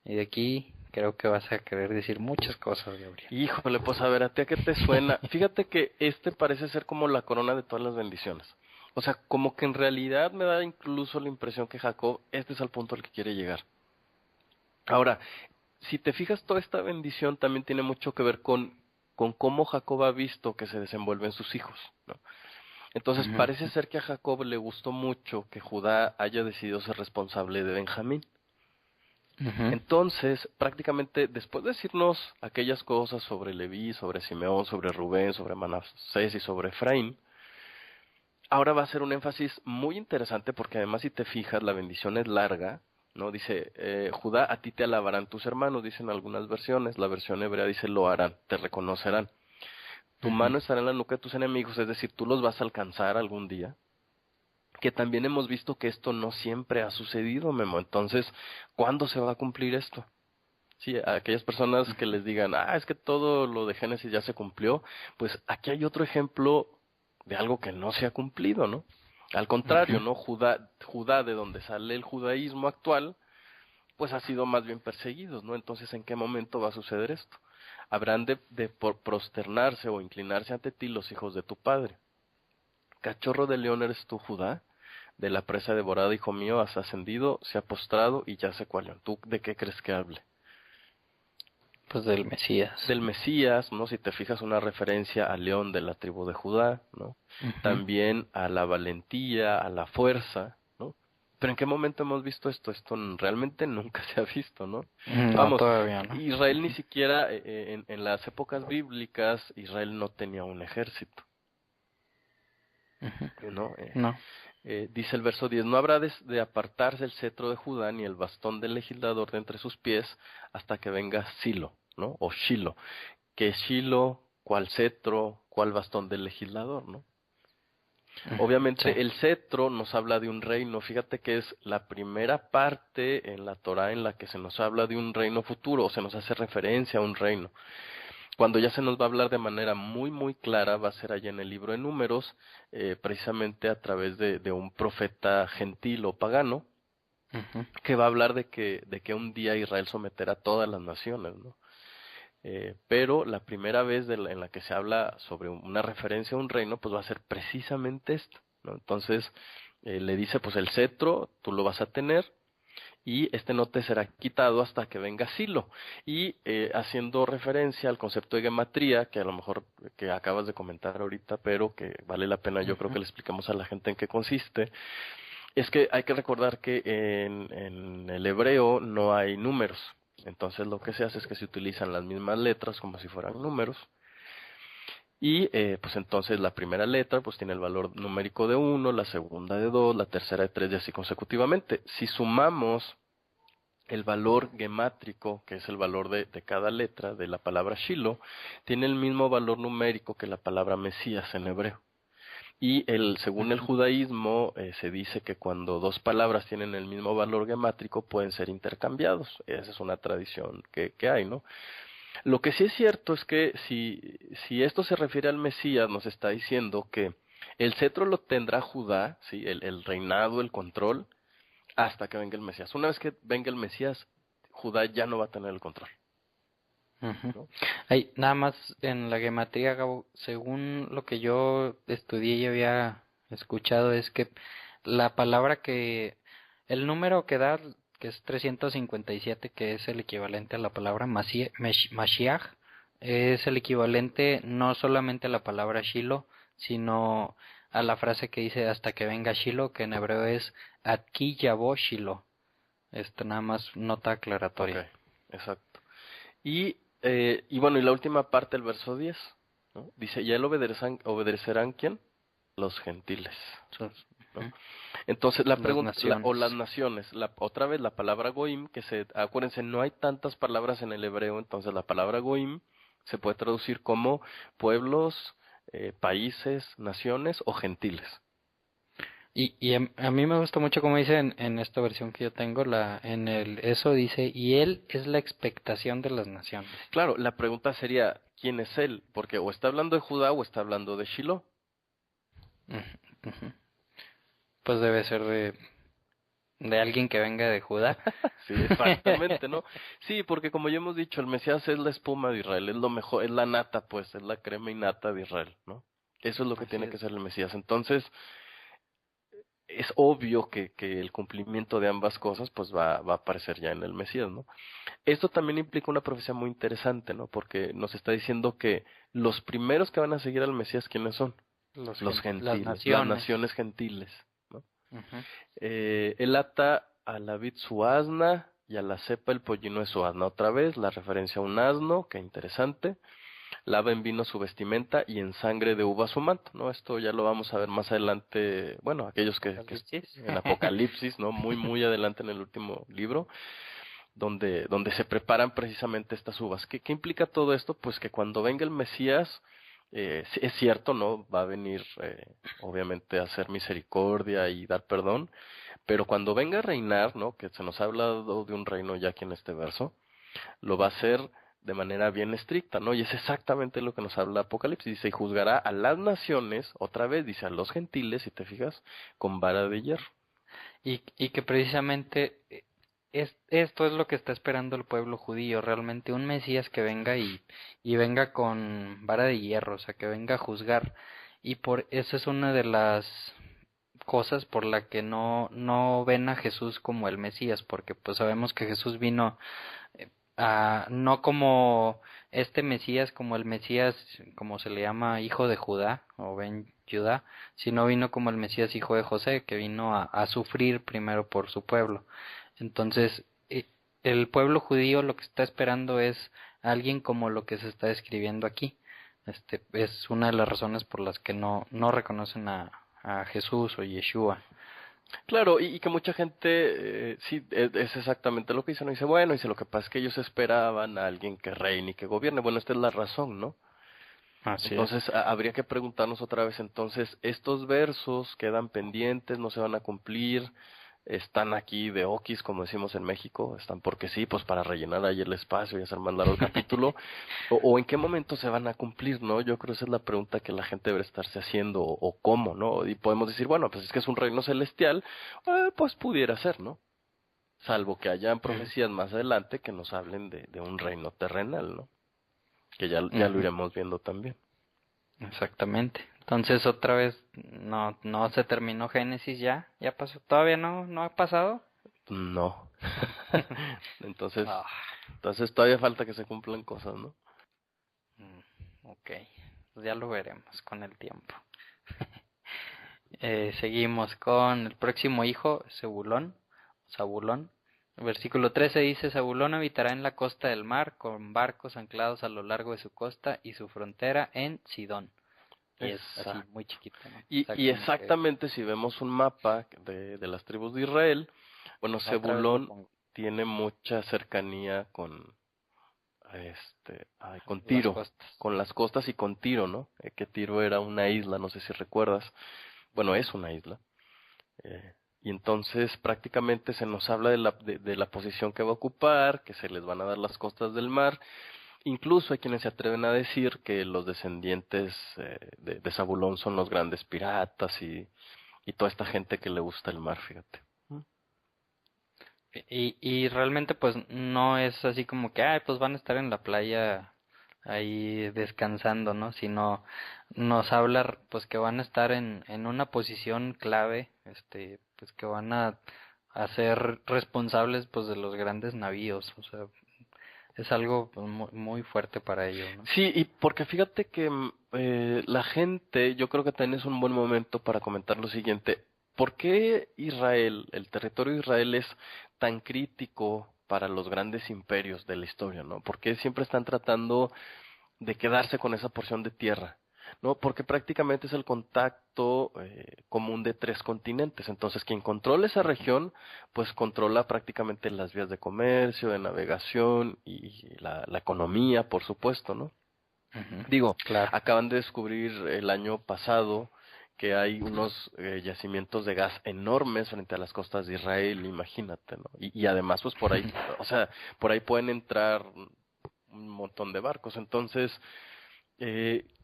Y de aquí creo que vas a querer decir muchas cosas, Gabriel. Híjole, pues a ver, ¿a ti a qué te suena? Fíjate que parece ser como la corona de todas las bendiciones. O sea, como que en realidad me da incluso la impresión que Jacob, este es al punto al que quiere llegar. Ahora, si te fijas, toda esta bendición también tiene mucho que ver con cómo Jacob ha visto que se desenvuelven sus hijos, ¿no? Entonces, parece ser que a Jacob le gustó mucho que Judá haya decidido ser responsable de Benjamín. Entonces, prácticamente, después de decirnos aquellas cosas sobre Leví, sobre Simeón, sobre Rubén, sobre Manasés y sobre Efraín, ahora va a ser un énfasis muy interesante porque además si te fijas, la bendición es larga, ¿no? Dice, Judá, a ti te alabarán tus hermanos, dicen algunas versiones, la versión hebrea dice lo harán, te reconocerán. Tu mano estará en la nuca de tus enemigos, es decir, tú los vas a alcanzar algún día. Que también hemos visto que esto no siempre ha sucedido, Memo. Entonces, ¿cuándo se va a cumplir esto? Sí, a aquellas personas que les digan, es que todo lo de Génesis ya se cumplió, pues aquí hay otro ejemplo de algo que no se ha cumplido, ¿no? Al contrario, ¿no? Judá, de donde sale el judaísmo actual, pues ha sido más bien perseguidos, ¿no? Entonces, ¿en qué momento va a suceder esto? Habrán de prosternarse o inclinarse ante ti los hijos de tu padre. Cachorro de león eres tú, Judá. De la presa devorada, hijo mío, has ascendido, se ha postrado y ya se cuál. ¿Tú de qué crees que hable? Pues del Mesías. Del Mesías, ¿no? Si te fijas, una referencia al león de la tribu de Judá, ¿no? También a la valentía, a la fuerza, ¿no? Pero ¿en qué momento hemos visto esto? Esto realmente nunca se ha visto, ¿no? No, todavía no. Israel ni siquiera, en las épocas bíblicas, Israel no tenía un ejército, ¿no? No. Dice el verso 10, no habrá de apartarse el cetro de Judá ni el bastón del legislador de entre sus pies hasta que venga Silo, ¿no? O Shilo, que es Shilo, cuál cetro, cuál bastón del legislador, ¿no? Obviamente el cetro nos habla de un reino, fíjate que es la primera parte en la Torá en la que se nos habla de un reino futuro, o se nos hace referencia a un reino. Cuando ya se nos va a hablar de manera muy muy clara, va a ser allá en el libro de Números, precisamente a través de un profeta gentil o pagano, que va a hablar de que un día Israel someterá a todas las naciones, ¿no? Pero la primera vez en la que se habla sobre una referencia a un reino, pues va a ser precisamente esto, ¿no? Entonces le dice, pues el cetro tú lo vas a tener, y no te será quitado hasta que venga Silo. Y haciendo referencia al concepto de gematría, que a lo mejor que acabas de comentar ahorita, pero que vale la pena, yo creo que le expliquemos a la gente en qué consiste, es que hay que recordar que en el hebreo no hay números. Entonces lo que se hace es que se utilizan las mismas letras como si fueran números. Y pues entonces la primera letra pues tiene el valor numérico de 1, la segunda de 2, la tercera de 3 y así consecutivamente. Si sumamos el valor gemátrico, que es el valor de cada letra de la palabra Shiloh, tiene el mismo valor numérico que la palabra Mesías en hebreo. Y según el judaísmo se dice que cuando dos palabras tienen el mismo valor gemátrico pueden ser intercambiados. Esa es una tradición que hay, ¿no? Lo que sí es cierto es que si esto se refiere al Mesías, nos está diciendo que el cetro lo tendrá Judá, ¿sí? El reinado, el control, hasta que venga el Mesías. Una vez que venga el Mesías, Judá ya no va a tener el control, Ujú. ¿no? Hay, nada más en la gematría, Gabo, según lo que yo estudié y había escuchado, es que la palabra el número que da, que es 357, que es el equivalente a la palabra Mashiach, es el equivalente no solamente a la palabra Shiloh, sino a la frase que dice hasta que venga Shiloh, que en hebreo es Atki Yavo Shiloh. Esto nada más nota Ok, aclaratoria. exacto. Y bueno, y la última parte del verso 10, ¿no? Dice, ¿y a él obedecerán quién? Los gentiles, Entonces, ¿no? ujú, Entonces la las pregunta, o naciones. las naciones, otra vez la palabra goim, acuérdense, no hay tantas palabras en el hebreo, entonces la palabra goim se puede traducir como pueblos, países, naciones o gentiles. A mí me gusta mucho como dice en esta versión que yo tengo, eso dice, y él es la expectación de las naciones. Claro, la pregunta sería, ¿quién es él? Porque o está hablando de Judá o está hablando de Shiloh. Ujú, ujú. Pues debe ser de alguien que venga de Judá. Sí, exactamente, ¿no? Sí, porque como ya hemos dicho, el Mesías es la espuma de Israel, es lo mejor, es la nata, pues, es la crema y nata de Israel, ¿no? Eso es lo que Así tiene es. que ser el Mesías. Entonces, es obvio que el cumplimiento de ambas cosas, pues, va a aparecer ya en el Mesías, ¿no? Esto también implica una profecía muy interesante, ¿no? Porque nos está diciendo que los primeros que van a seguir al Mesías, ¿quiénes son? Los Las gentiles, las naciones. naciones gentiles, ¿no? Ujú. Él ata a la vid su asna y a la cepa el pollino de su asna. Otra vez la referencia a un asno, qué interesante. Lava en vino su vestimenta y en sangre de uva su manto, ¿no? Esto ya lo vamos a ver más adelante, bueno, aquellos que Apocalipsis. en Apocalipsis, ¿no? Muy, muy adelante en el último libro, donde se preparan precisamente estas uvas. ¿Qué implica todo esto? Pues que cuando venga el Mesías, es cierto, ¿no? Va a venir, obviamente, a hacer misericordia y dar perdón, pero cuando venga a reinar, ¿no? Que se nos ha hablado de un reino ya aquí en este verso, lo va a Ujú. hacer de manera bien estricta, ¿no? Y es exactamente lo que nos habla Apocalipsis. Dice, y juzgará a las naciones, otra vez, dice, a los gentiles, si te fijas, con vara de hierro. Y que precisamente esto es lo que está esperando el pueblo judío, realmente un Mesías que venga y venga con vara de hierro, o sea, que venga a juzgar. Y por eso es una de las cosas por la que no ven a Jesús como el Mesías, porque pues sabemos que Jesús vino no como este Mesías, como el Mesías, como se le llama, hijo de Judá o Ben Judá, sino vino como el Mesías hijo de José, que vino a sufrir primero por su pueblo. Entonces, el pueblo judío lo que está esperando es alguien como lo que se está describiendo aquí. Es una de las razones por las que no reconocen a Jesús o Yeshua. Claro, y que mucha gente, sí, es exactamente lo que dice, no dice, bueno, dice, lo que pasa es que ellos esperaban a alguien que reine y que gobierne. Bueno, esta es la razón, ¿no? Así es. Entonces, habría que preguntarnos otra vez, entonces, estos versos quedan pendientes, no se van a cumplir, están aquí de oquis, como decimos en México, están porque sí, pues para rellenar ahí el espacio y hacer más largo el capítulo, o en qué momento se van a cumplir, ¿no? Yo creo que esa es la pregunta que la gente debe estarse haciendo, o cómo, ¿no? Y podemos decir, bueno, pues es que es un reino celestial, pues pudiera ser, ¿no? Salvo que hayan profecías más adelante que nos hablen de un reino terrenal, ¿no? Que ya lo Ujú. iremos viendo también. Exactamente. Entonces otra vez no se terminó Génesis ya pasó, todavía no ha pasado. No. entonces, Ah, entonces todavía falta que se cumplan cosas, ¿no? ok, pues ya lo veremos con el tiempo. Seguimos con el próximo hijo, Zabulón. Versículo 13 dice, Zabulón habitará en la costa del mar, con barcos anclados a lo largo de su costa y su frontera en Sidón. Y es así, Exacto. muy chiquito, ¿no? O sea, Y como que exactamente si vemos un mapa de las tribus de Israel, bueno, otra vez lo Zebulón pongo, tiene mucha cercanía con las Tiro, costas. con las costas y con Tiro, ¿no? Que Tiro era una isla, no sé si recuerdas. Bueno, es una isla. Y entonces prácticamente se nos habla de la posición que va a ocupar, que se les van a dar las costas del mar. Incluso hay quienes se atreven a decir que los descendientes de Zabulón son los grandes piratas y toda esta gente que le gusta el mar, fíjate. Y realmente pues no es así como que, ay, pues van a estar en la playa ahí descansando, ¿no? Sino nos habla pues que van a estar en una posición clave, pues que van a ser responsables pues de los grandes navíos, o sea, es algo pues, muy fuerte para ellos, ¿no? Sí, y porque fíjate que la gente, yo creo que también es un buen momento para comentar lo siguiente. ¿Por qué Israel, el territorio de Israel es tan crítico para los grandes imperios de la historia, ¿no? ¿Por qué siempre están tratando de quedarse con esa porción de tierra? ¿No? Porque prácticamente es el contacto común de tres continentes. Entonces, quien controla esa región, pues controla prácticamente las vías de comercio, de navegación y la economía, por supuesto, ¿no? Ujú, Digo, claro. acaban de descubrir el año pasado que hay unos yacimientos de gas enormes frente a las costas de Israel, imagínate, ¿no? Y además, pues por ahí, o sea, por ahí pueden entrar un montón de barcos. Entonces,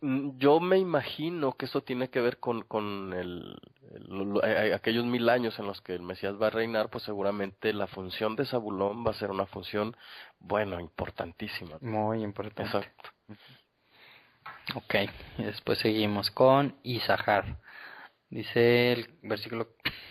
yo me imagino que eso tiene que ver con aquellos 1000 años en los que el Mesías va a reinar, pues seguramente la función de Zabulón va a ser una función, bueno, importantísima. Muy importante. Exacto. Ok, y después seguimos con Isahar. Dice el versículo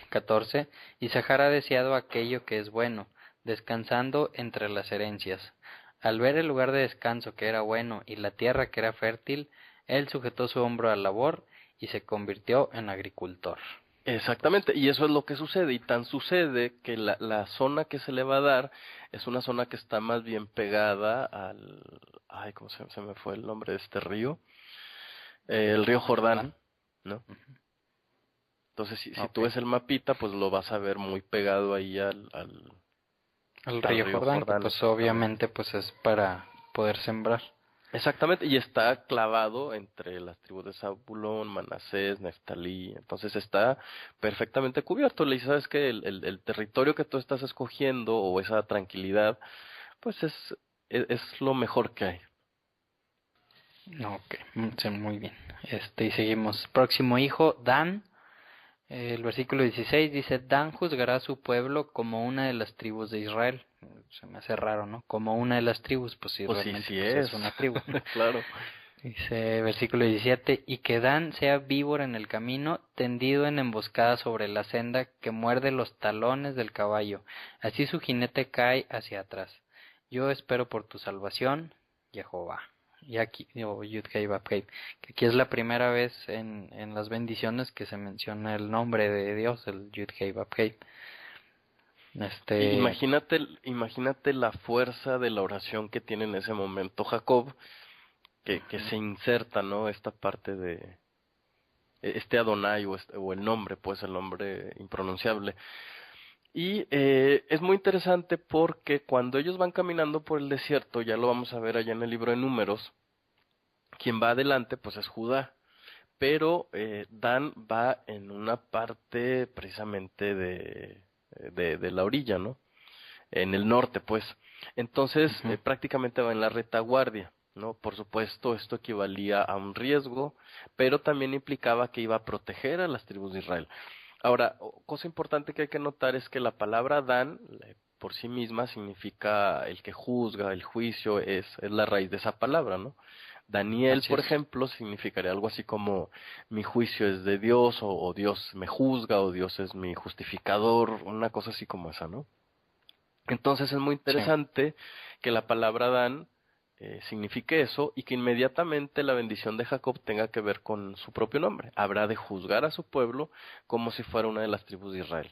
14, Isahar ha deseado aquello que es bueno, descansando entre las herencias. Al ver el lugar de descanso que era bueno y la tierra que era fértil, él sujetó su hombro al labor y se convirtió en agricultor. Exactamente, y eso es lo que sucede, y tan sucede que la zona que se le va a dar es una zona que está más bien pegada al, ay, ¿cómo se me fue el nombre de este río? El río Jordán, ¿Jordán? ¿no? Entonces, si tú Ok. ves el mapita, pues lo vas a ver muy pegado ahí El al río río Jordán, que Jordán, pues exactamente. obviamente pues es para poder sembrar. Exactamente, y está clavado entre las tribus de Zabulón, Manasés, Neftalí, entonces está perfectamente cubierto. Le dices, sabes que el territorio que tú estás escogiendo o esa tranquilidad, pues es lo mejor que hay. Ok, sí, muy bien. Y seguimos. Próximo hijo, Dan. El versículo 16 dice, Dan juzgará a su pueblo como una de las tribus de Israel. Se me hace raro, ¿no? Como una de las tribus, pues sí, Pues sí, realmente sí pues es, es una tribu. claro. Dice versículo 17, y que Dan sea víbora en el camino, tendido en emboscada sobre la senda que muerde los talones del caballo. Así su jinete cae hacia atrás. Yo espero por tu salvación, Jehová. Y aquí, o Yud-Hei Vав-Hei, que aquí es la primera vez en las bendiciones que se menciona el nombre de Dios, el Yud-Hei Vав-Hei. Imagínate la fuerza de la oración que tiene en ese momento Jacob, que se inserta, ¿no? Esta parte de este Adonai o el nombre, pues el nombre impronunciable. Y es muy interesante porque cuando ellos van caminando por el desierto, ya lo vamos a ver allá en el libro de Números, quien va adelante pues es Judá, pero Dan va en una parte precisamente de la orilla, ¿no? En el norte, pues. Entonces, Ujú. prácticamente va en la retaguardia, ¿no? Por supuesto, esto equivalía a un riesgo, pero también implicaba que iba a proteger a las tribus de Israel. Ahora, cosa importante que hay que notar es que la palabra Dan, por sí misma, significa el que juzga, el juicio, es la raíz de esa palabra, ¿no? Daniel, Así por es. ejemplo, significaría algo así como mi juicio es de Dios, o Dios me juzga, o Dios es mi justificador, una cosa así como esa, ¿no? Entonces es muy Sí. interesante que la palabra Dan signifique eso y que inmediatamente la bendición de Jacob tenga que ver con su propio nombre. Habrá de juzgar a su pueblo como si fuera una de las tribus de Israel.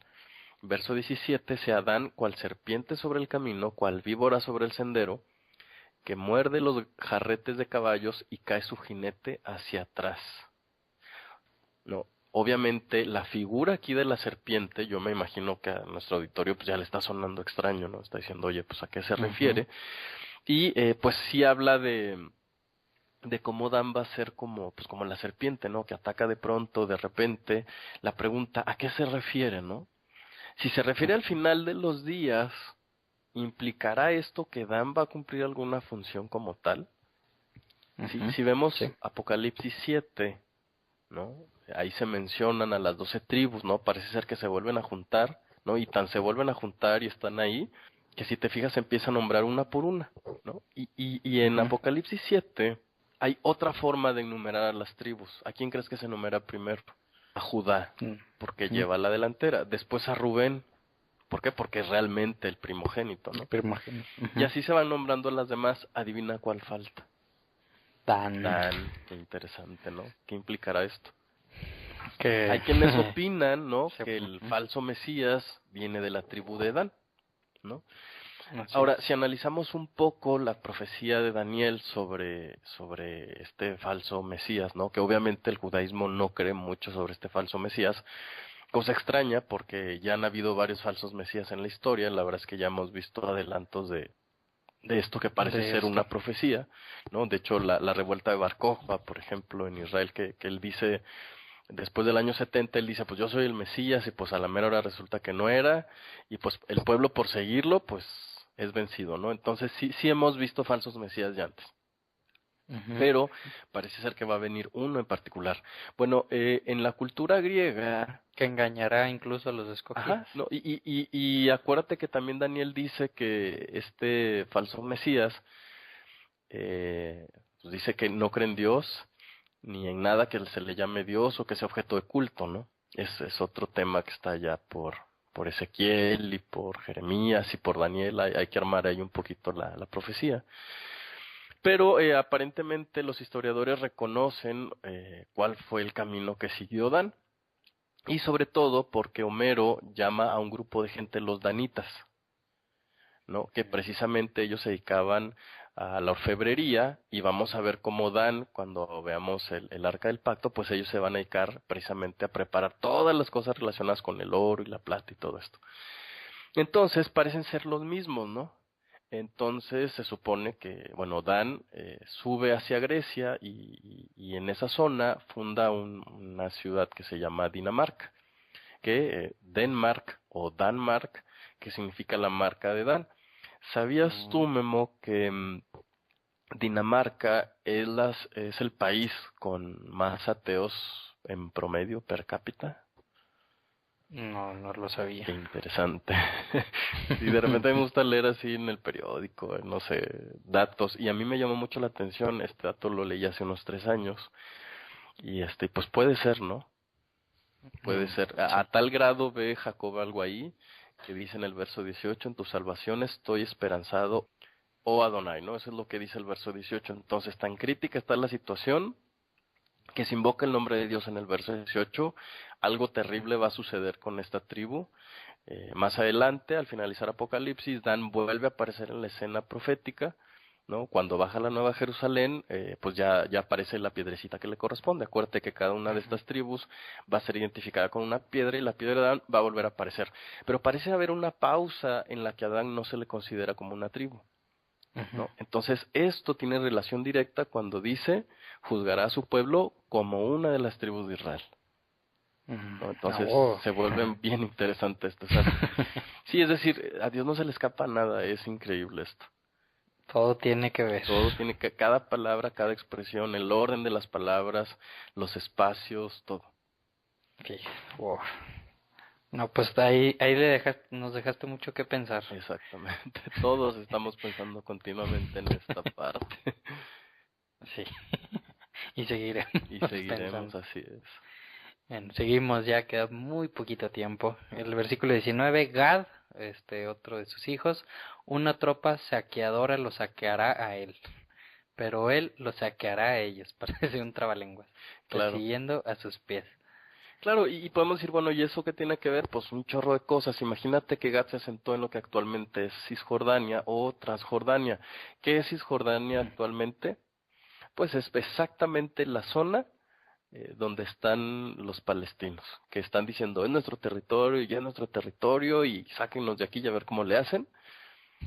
Verso 17, sea Dan cual serpiente sobre el camino, cual víbora sobre el sendero, que muerde los jarretes de caballos y cae su jinete hacia atrás. No, obviamente la figura aquí de la serpiente, yo me imagino que a nuestro auditorio pues ya le está sonando extraño, ¿no? Está diciendo, oye, pues a qué se Ujú. refiere. Y pues sí habla de cómo Dan va a ser como, pues como la serpiente, ¿no? Que ataca de pronto, de repente. La pregunta, ¿a qué se refiere, no? Si se refiere al final de los días, ¿implicará esto que Dan va a cumplir alguna función como tal? Ujú. Si vemos Sí. Apocalipsis 7, ¿no? Ahí se mencionan a las 12 tribus, ¿no? Parece ser que se vuelven a juntar ¿no? Y tan se vuelven a juntar y están ahí, que si te fijas empieza a nombrar una por una, ¿no? Y en Apocalipsis 7 hay otra forma de enumerar a las tribus. ¿A quién crees que se enumera primero? A Judá, porque lleva la delantera. Después a Rubén. ¿Por qué? Porque es realmente el primogénito, ¿no? Primogénito. Y así se van nombrando las demás. Adivina cuál falta. Dan. Qué interesante, ¿no? ¿Qué implicará esto? Que... Hay quienes opinan, ¿no? Sí. Que el falso Mesías viene de la tribu de Dan, ¿no? Así Ahora, es. si analizamos un poco la profecía de Daniel sobre este falso Mesías, ¿no? Que obviamente el judaísmo no cree mucho sobre este falso Mesías, cosa extraña porque ya han habido varios falsos Mesías en la historia, la verdad es que ya hemos visto adelantos de esto que parece ser una profecía, ¿no? De hecho, la revuelta de Bar Kokhba, por ejemplo, en Israel, que él dice, después del año 70, él dice, pues yo soy el Mesías, y pues a la mera hora resulta que no era, y pues el pueblo por seguirlo, pues es vencido, ¿no? Entonces sí hemos visto falsos Mesías ya antes. Pero parece ser que va a venir uno en particular. Bueno, en la cultura griega... Que engañará incluso a los escogidos. Ajá, no, y acuérdate que también Daniel dice que este falso Mesías pues dice que no cree en Dios ni en nada que se le llame Dios o que sea objeto de culto, ¿no? Es otro tema que está ya por Ezequiel y por Jeremías y por Daniel. Hay que armar ahí un poquito la profecía. Pero aparentemente los historiadores reconocen cuál fue el camino que siguió Dan. Y sobre todo porque Homero llama a un grupo de gente los danitas, ¿no? Que precisamente ellos se dedicaban a la orfebrería, y vamos a ver cómo Dan, cuando veamos el Arca del Pacto, pues ellos se van a dedicar precisamente a preparar todas las cosas relacionadas con el oro y la plata y todo esto. Entonces parecen ser los mismos, ¿no? Entonces se supone que, bueno, Dan sube hacia Grecia y en esa zona funda una ciudad que se llama Dinamarca, que Denmark o Danmark, que significa la marca de Dan. ¿Sabías tú, Memo, que Dinamarca es el país con más ateos en promedio per cápita? No lo sabía. Qué interesante. Y de repente me gusta leer así en el periódico, no sé, datos, y a mí me llamó mucho la atención. Este dato lo leí hace unos 3 años, y pues puede ser, ¿no? Puede ser. A tal grado ve Jacob algo ahí, que dice en el verso 18, en tu salvación estoy esperanzado, oh Adonai, ¿no? Eso es lo que dice el verso 18. Entonces, tan crítica está la situación, que se invoca el nombre de Dios en el verso 18, algo terrible va a suceder con esta tribu. Más adelante, al finalizar Apocalipsis, Dan vuelve a aparecer en la escena profética, ¿no? Cuando baja la Nueva Jerusalén, pues ya aparece la piedrecita que le corresponde. Acuérdate que cada una de estas tribus va a ser identificada con una piedra, y la piedra de Adán va a volver a aparecer. Pero parece haber una pausa en la que a Adán no se le considera como una tribu, ¿no? Entonces esto tiene relación directa cuando dice, juzgará a su pueblo como una de las tribus de Israel, ¿no? Entonces se vuelven bien interesantes estos. Sí, es decir, a Dios no se le escapa nada, es increíble esto. Todo tiene que ver. Todo tiene que, cada palabra, cada expresión, el orden de las palabras, los espacios, todo. Okay. Wow. No, pues ahí nos dejaste mucho que pensar. Exactamente. Todos estamos pensando continuamente en esta parte. Sí. Y seguiremos. Y seguiremos, pensando. así es. Bueno, seguimos, ya queda muy poquito tiempo. El versículo 19, Gad, otro de sus hijos, una tropa saqueadora lo saqueará a él, pero él lo saqueará a ellos. Parece un trabalenguas. Claro. Persiguiendo a sus pies. Claro, y podemos decir, bueno, ¿y eso qué tiene que ver? Pues un chorro de cosas. Imagínate que Gad se asentó en lo que actualmente es Cisjordania o Transjordania. ¿Qué es Cisjordania actualmente? Pues es exactamente la zona donde están los palestinos, que están diciendo, es nuestro territorio, y ya es nuestro territorio, y sáquennos de aquí y a ver cómo le hacen.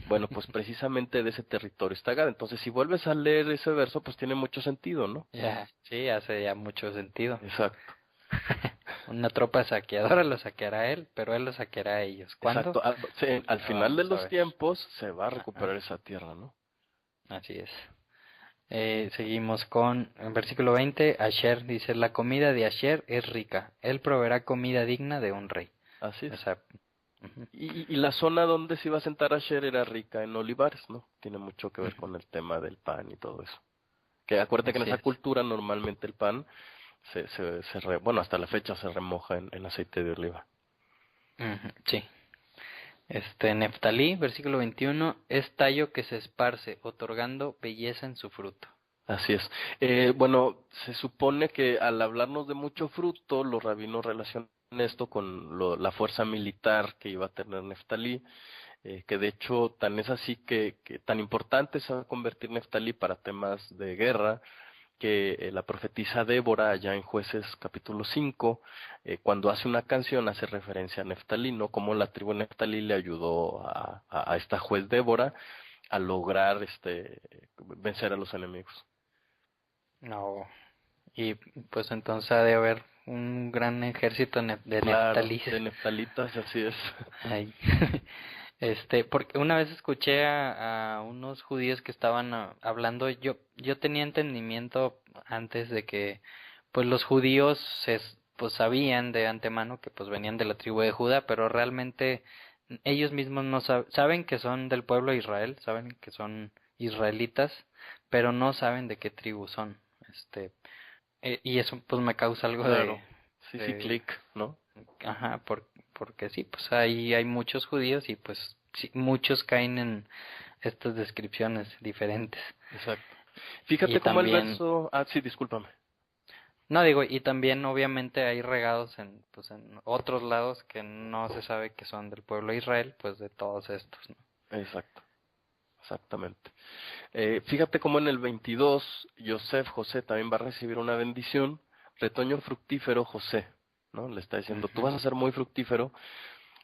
Bueno, pues precisamente de ese territorio está Gad. Entonces, si vuelves a leer ese verso, pues tiene mucho sentido, ¿no? Ya, sí, hace ya mucho sentido. Exacto. Una tropa saqueadora lo saqueará a él, pero él lo saqueará a ellos. ¿Cuándo? Exacto. Sí, al final de los tiempos se va a recuperar Ajá. esa tierra, ¿no? Así es. Seguimos con el versículo 20. Asher dice, la comida de Asher es rica. Él proveerá comida digna de un rey. Así es. O sea, Ujú. Y la zona donde se iba a sentar Asher era rica en olivares, ¿no? Tiene mucho que ver con el tema del pan y todo eso. Que acuérdate que en Así esa es. cultura normalmente el pan, bueno, hasta la fecha se remoja en aceite de oliva. Ujú, sí. Neftalí, versículo 21, es tallo que se esparce, otorgando belleza en su fruto. Así es. Bueno, se supone que al hablarnos de mucho fruto, los rabinos relacionan esto con la fuerza militar que iba a tener Neftalí, que de hecho tan es así que tan importante se va a convertir Neftalí para temas de guerra, que la profetisa Débora, allá en Jueces capítulo 5, cuando hace una canción hace referencia a Neftalí, ¿no? Cómo la tribu de Neftalí le ayudó a esta juez Débora a lograr vencer a los enemigos. No. Y pues entonces ha de haber un gran ejército de Claro, neftalíes de neftalitas, así es. ahí. Porque una vez escuché a unos judíos que estaban hablando, yo tenía entendimiento antes de que pues los judíos pues sabían de antemano que pues venían de la tribu de Judá, pero realmente ellos mismos no saben que son del pueblo de Israel, saben que son israelitas, pero no saben de qué tribu son. Y eso pues me causa algo Claro, sí, de clic, ¿no? ajá, porque sí, pues ahí hay muchos judíos y pues sí, muchos caen en estas descripciones diferentes. Exacto. Y Fíjate cómo el también, verso, sí, discúlpame. no digo, y también obviamente hay regados en, pues en otros lados que no se sabe que son del pueblo de Israel, pues de todos estos, ¿no? Exacto, exactamente. Fíjate cómo en el 22, José también va a recibir una bendición, retoño fructífero José, ¿no? Le está diciendo, tú Ujú. vas a ser muy fructífero,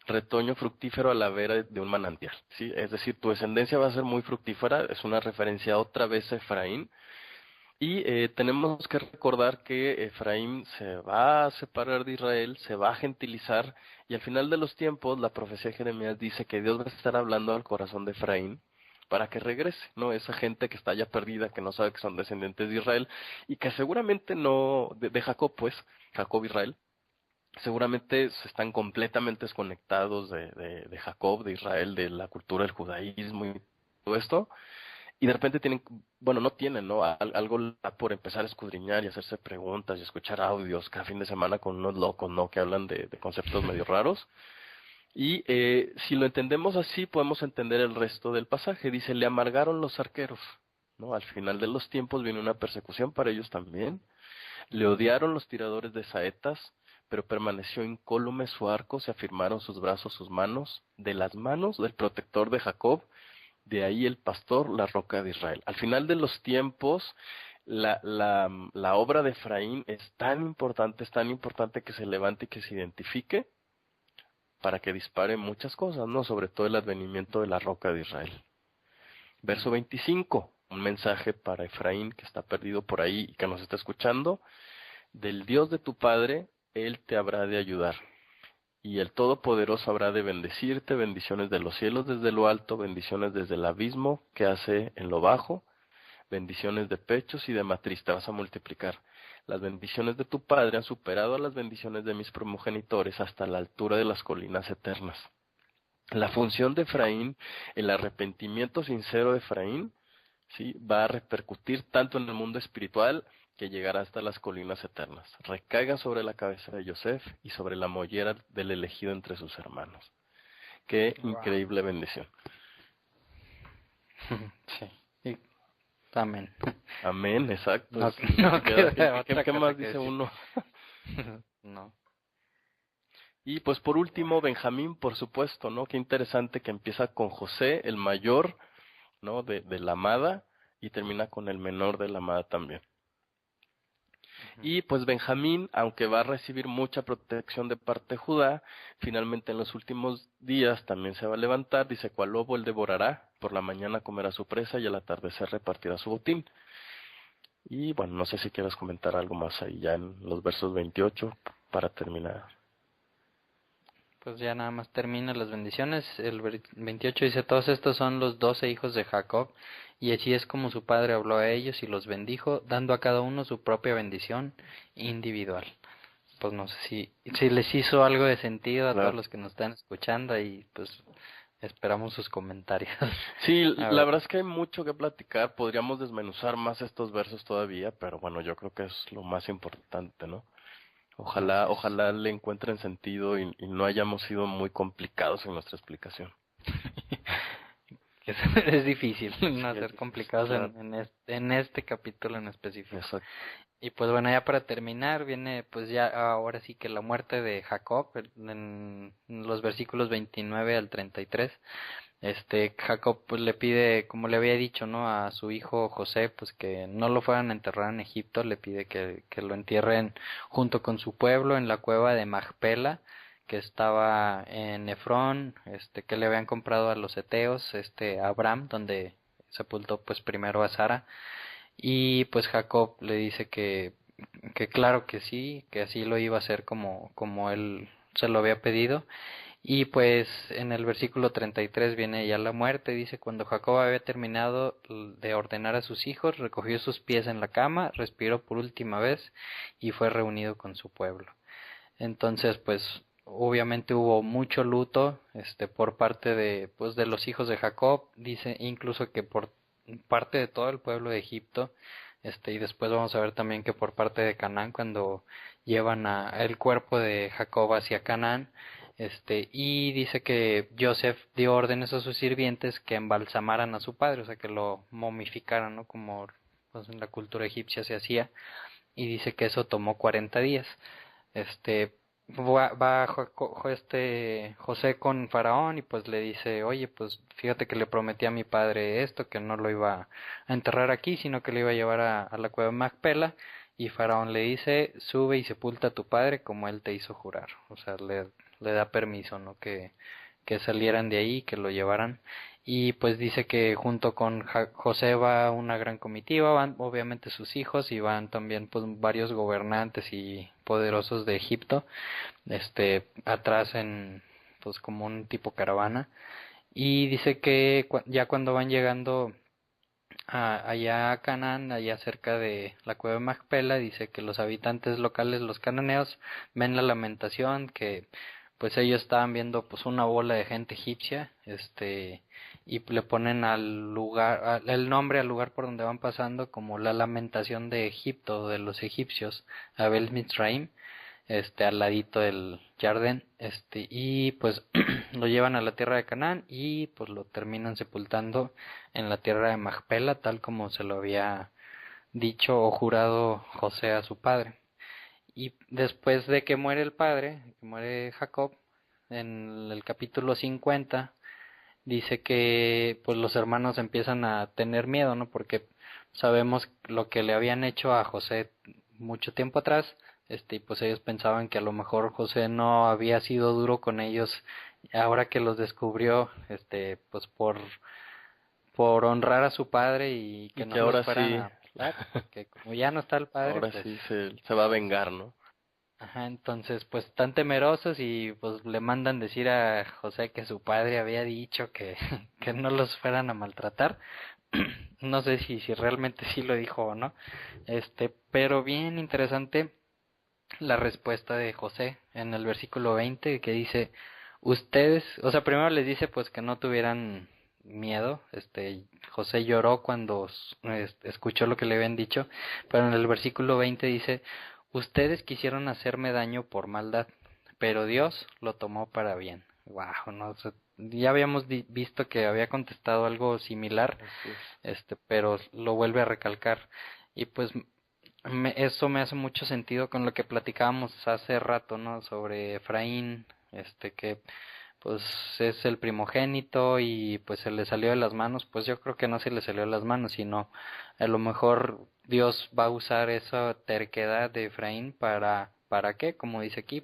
retoño fructífero a la vera de un manantial, ¿sí? Es decir, tu descendencia va a ser muy fructífera, es una referencia otra vez a Efraín, y tenemos que recordar que Efraín se va a separar de Israel, se va a gentilizar, y al final de los tiempos la profecía de Jeremías dice que Dios va a estar hablando al corazón de Efraín para que regrese, ¿no? Esa gente que está ya perdida, que no sabe que son descendientes de Israel, y que seguramente no, de Jacob, pues, Jacob Israel, seguramente se están completamente desconectados de Jacob, de Israel, de la cultura del judaísmo y todo esto, y de repente tienen, bueno, no tienen, ¿no? Algo por empezar a escudriñar y hacerse preguntas y escuchar audios cada fin de semana con unos locos, ¿no? Que hablan de conceptos medio raros. Y si lo entendemos así, podemos entender el resto del pasaje. Dice, le amargaron los arqueros, ¿no? Al final de los tiempos viene una persecución para ellos también. Le odiaron los tiradores de saetas, pero permaneció incólume su arco, se afirmaron sus brazos, sus manos, de las manos del protector de Jacob, de ahí el pastor, la roca de Israel. Al final de los tiempos, la obra de Efraín es tan importante que se levante y que se identifique para que dispare muchas cosas, ¿no? Sobre todo el advenimiento de la roca de Israel. Verso 25, un mensaje para Efraín que está perdido por ahí y que nos está escuchando. Del Dios de tu Padre, Él te habrá de ayudar. Y el Todopoderoso habrá de bendecirte, bendiciones de los cielos desde lo alto, bendiciones desde el abismo que hace en lo bajo, bendiciones de pechos y de matriz, te vas a multiplicar. Las bendiciones de tu Padre han superado a las bendiciones de mis primogenitores hasta la altura de las colinas eternas. La función de Efraín, el arrepentimiento sincero de Efraín, ¿sí? Va a repercutir tanto en el mundo espiritual que llegará hasta las colinas eternas. Recaiga sobre la cabeza de Yosef y sobre la mollera del elegido entre sus hermanos. Qué Wow. increíble bendición. Sí. Y, amén. Amén, exacto. No, Es lo no que queda. queda ¿Qué, otra qué cosa más que dice decir. uno? No. Y pues por último, Benjamín, por supuesto, ¿no? Qué interesante que empieza con José, el mayor, ¿no? De la amada, y termina con el menor de la amada también. Ujú. Y pues Benjamín, aunque va a recibir mucha protección de parte de Judá, finalmente en los últimos días también se va a levantar, dice, cual lobo él devorará, por la mañana comerá su presa y al atardecer repartirá su botín. Y bueno, no sé si quieras comentar algo más ahí ya en los versos 28 para terminar. Pues ya nada más termina las bendiciones. El 28 dice, todos estos son los 12 hijos de Jacob, y así es como su padre habló a ellos y los bendijo, dando a cada uno su propia bendición individual. pues no sé si les hizo algo de sentido a Claro. todos los que nos están escuchando y pues esperamos sus comentarios. Sí, A la ver. verdad es que hay mucho que platicar, podríamos desmenuzar más estos versos todavía, pero bueno, yo creo que es lo más importante, ¿no? Ojalá, Así es. ojalá le encuentren sentido y no hayamos sido muy complicados en nuestra explicación. Que es difícil no Sí, es ser difícil, complicados claro. en este capítulo en específico. Exacto. Y pues bueno, ya para terminar viene pues ya ahora sí que la muerte de Jacob en los versículos 29 al 33. Jacob pues le pide, como le había dicho, ¿no? A su hijo José, pues que no lo fueran a enterrar en Egipto, le pide que lo entierren junto con su pueblo en la cueva de Macpela, que estaba en Efrón, que le habían comprado a los heteos, Abraham, donde sepultó pues primero a Sara. Y pues Jacob le dice que claro que sí, que así lo iba a hacer como él se lo había pedido. Y pues en el versículo 33 viene ya la muerte, dice, cuando Jacob había terminado de ordenar a sus hijos, recogió sus pies en la cama, respiró por última vez y fue reunido con su pueblo. Entonces, pues obviamente hubo mucho luto, por parte de, pues de los hijos de Jacob, dice incluso que por parte de todo el pueblo de Egipto, y después vamos a ver también que por parte de Canaán, cuando llevan el cuerpo de Jacob hacia Canaán, y dice que Joseph dio órdenes a sus sirvientes que embalsamaran a su padre, o sea que lo momificaran, ¿no? Como pues en la cultura egipcia se hacía, y dice que eso tomó 40 días. José con Faraón y pues le dice, oye, pues fíjate que le prometí a mi padre esto, que no lo iba a enterrar aquí, sino que lo iba a llevar a la cueva de Macpela, y Faraón le dice, sube y sepulta a tu padre como él te hizo jurar. O sea, le da permiso, ¿no? Que salieran de ahí, que lo llevaran. Y pues dice que junto con José va una gran comitiva, van obviamente sus hijos y van también pues varios gobernantes y poderosos de Egipto, atrás en pues como un tipo caravana. Y dice que ya cuando van llegando allá a Canaán, allá cerca de la cueva de Macpela, dice que los habitantes locales, los cananeos, ven la lamentación, que pues ellos estaban viendo pues una bola de gente egipcia, y le ponen al lugar, el nombre al lugar por donde van pasando como la lamentación de Egipto, de los egipcios, Abel Mitzraim, al ladito del Jardín, y pues lo llevan a la tierra de Canaán y pues lo terminan sepultando en la tierra de Macpela, tal como se lo había dicho o jurado José a su padre. Y después de que muere el padre, que muere Jacob, en el capítulo 50 dice que pues los hermanos empiezan a tener miedo, ¿no? Porque sabemos lo que le habían hecho a José mucho tiempo atrás, y pues ellos pensaban que a lo mejor José no había sido duro con ellos ahora que los descubrió, pues por honrar a su padre y Y que que no los ahora fueran sí, a matar, que como ya no está el padre, ahora pues sí se va a vengar, ¿no? ajá, entonces pues están temerosos y pues le mandan decir a José que su padre había dicho que, que no los fueran a maltratar. No sé si realmente sí lo dijo o no. Pero bien interesante la respuesta de José en el versículo 20 que dice, ustedes, o sea, primero les dice pues que no tuvieran miedo, José lloró cuando escuchó lo que le habían dicho, pero en el versículo 20 dice, ustedes quisieron hacerme daño por maldad, pero Dios lo tomó para bien. Wow, no, o sea, ya habíamos visto que había contestado algo similar, Así es. pero lo vuelve a recalcar y pues eso me hace mucho sentido con lo que platicábamos hace rato, ¿no? Sobre Efraín, que pues es el primogénito y pues se le salió de las manos, pues yo creo que no se le salió de las manos, sino a lo mejor Dios va a usar esa terquedad de Efraín ¿para qué? Como dice aquí,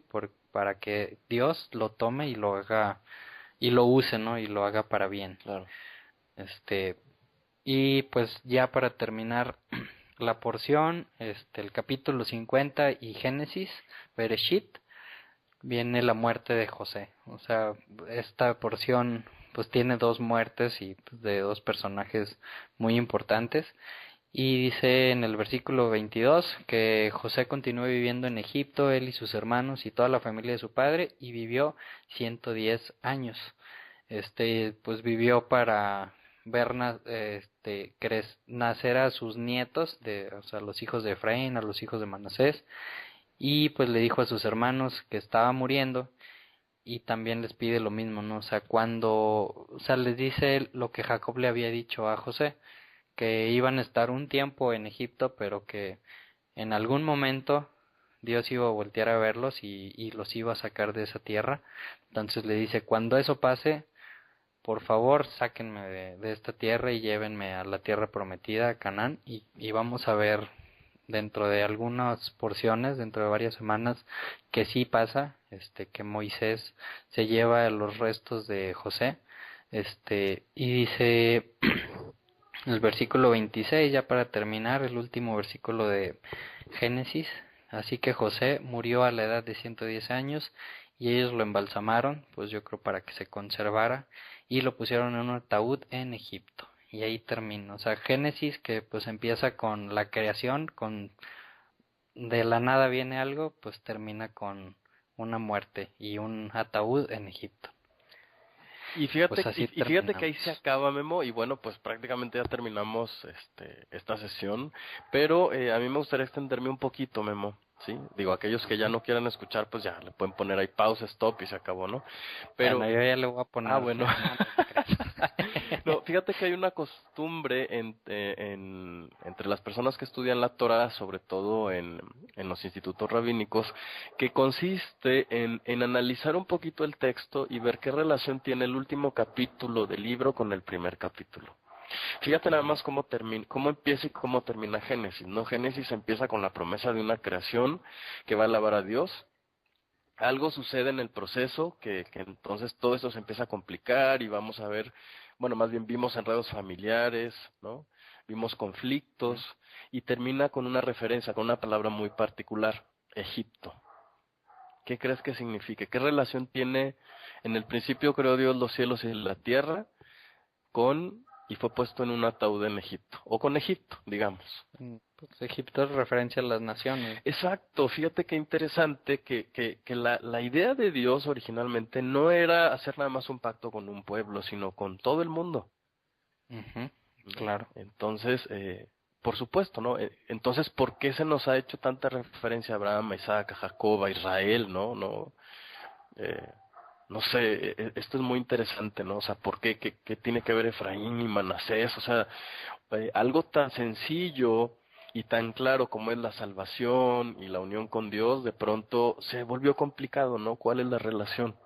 para que Dios lo tome y lo haga, y lo use, ¿no? Y lo haga para bien. Claro. Este, y pues ya para terminar la porción, el capítulo 50 y Génesis, Bereshit, viene la muerte de José. O sea, esta porción pues tiene dos muertes y pues, de dos personajes muy importantes. Y dice en el versículo 22 que José continuó viviendo en Egipto, él y sus hermanos y toda la familia de su padre, y vivió 110 años. Pues vivió para ver nacer a sus nietos, o sea, los hijos de Efraín, a los hijos de Manasés, y pues le dijo a sus hermanos que estaba muriendo, y también les pide lo mismo, ¿no? O sea, o sea, les dice lo que Jacob le había dicho a José, que iban a estar un tiempo en Egipto, pero que en algún momento Dios iba a voltear a verlos y los iba a sacar de esa tierra. Entonces le dice, cuando eso pase, por favor, sáquenme de esta tierra y llévenme a la tierra prometida, a Canaán, y vamos a ver dentro de algunas porciones, dentro de varias semanas, que sí pasa, que Moisés se lleva los restos de José, y dice el versículo 26, ya para terminar, el último versículo de Génesis, así que José murió a la edad de 110 años y ellos lo embalsamaron, pues yo creo para que se conservara, y lo pusieron en un ataúd en Egipto. Y ahí termina, o sea, Génesis que pues empieza con la creación, con de la nada viene algo, pues termina con una muerte y un ataúd en Egipto. Y fíjate, Pues así y fíjate que ahí terminamos. se acaba, Memo, y bueno, pues prácticamente ya terminamos esta sesión, pero a mí me gustaría extenderme un poquito, Memo, ¿sí? Digo, aquellos que ya no quieran escuchar, pues ya le pueden poner ahí pausa, stop y se acabó, ¿no? Pero, Bueno, yo ya le voy a poner bueno. no te creas. No, fíjate que hay una costumbre entre las personas que estudian la Torah, sobre todo en los institutos rabínicos, que consiste en analizar un poquito el texto y ver qué relación tiene el último capítulo del libro con el primer capítulo. Fíjate nada más cómo empieza y cómo termina Génesis, ¿no? Génesis empieza con la promesa de una creación que va a alabar a Dios. Algo sucede en el proceso que entonces todo esto se empieza a complicar y vamos a ver, bueno, más bien vimos enredos familiares, ¿no? Vimos conflictos y termina con una referencia, con una palabra muy particular, Egipto. ¿Qué crees que signifique? ¿Qué relación tiene en el principio creó Dios los cielos y la tierra y fue puesto en un ataúd en Egipto, o con Egipto, digamos? Pues Egipto es referencia a las naciones. Exacto, fíjate qué interesante que la idea de Dios originalmente no era hacer nada más un pacto con un pueblo, sino con todo el mundo. Claro. Entonces, por supuesto, ¿no? Entonces, ¿por qué se nos ha hecho tanta referencia a Abraham, a Isaac, a Jacob, a Israel, ¿no? No sé, esto es muy interesante, ¿no? O sea, ¿por qué? ¿Qué tiene que ver Efraín y Manasés? O sea, algo tan sencillo y tan claro como es la salvación y la unión con Dios, de pronto se volvió complicado, ¿no? ¿Cuál es la relación?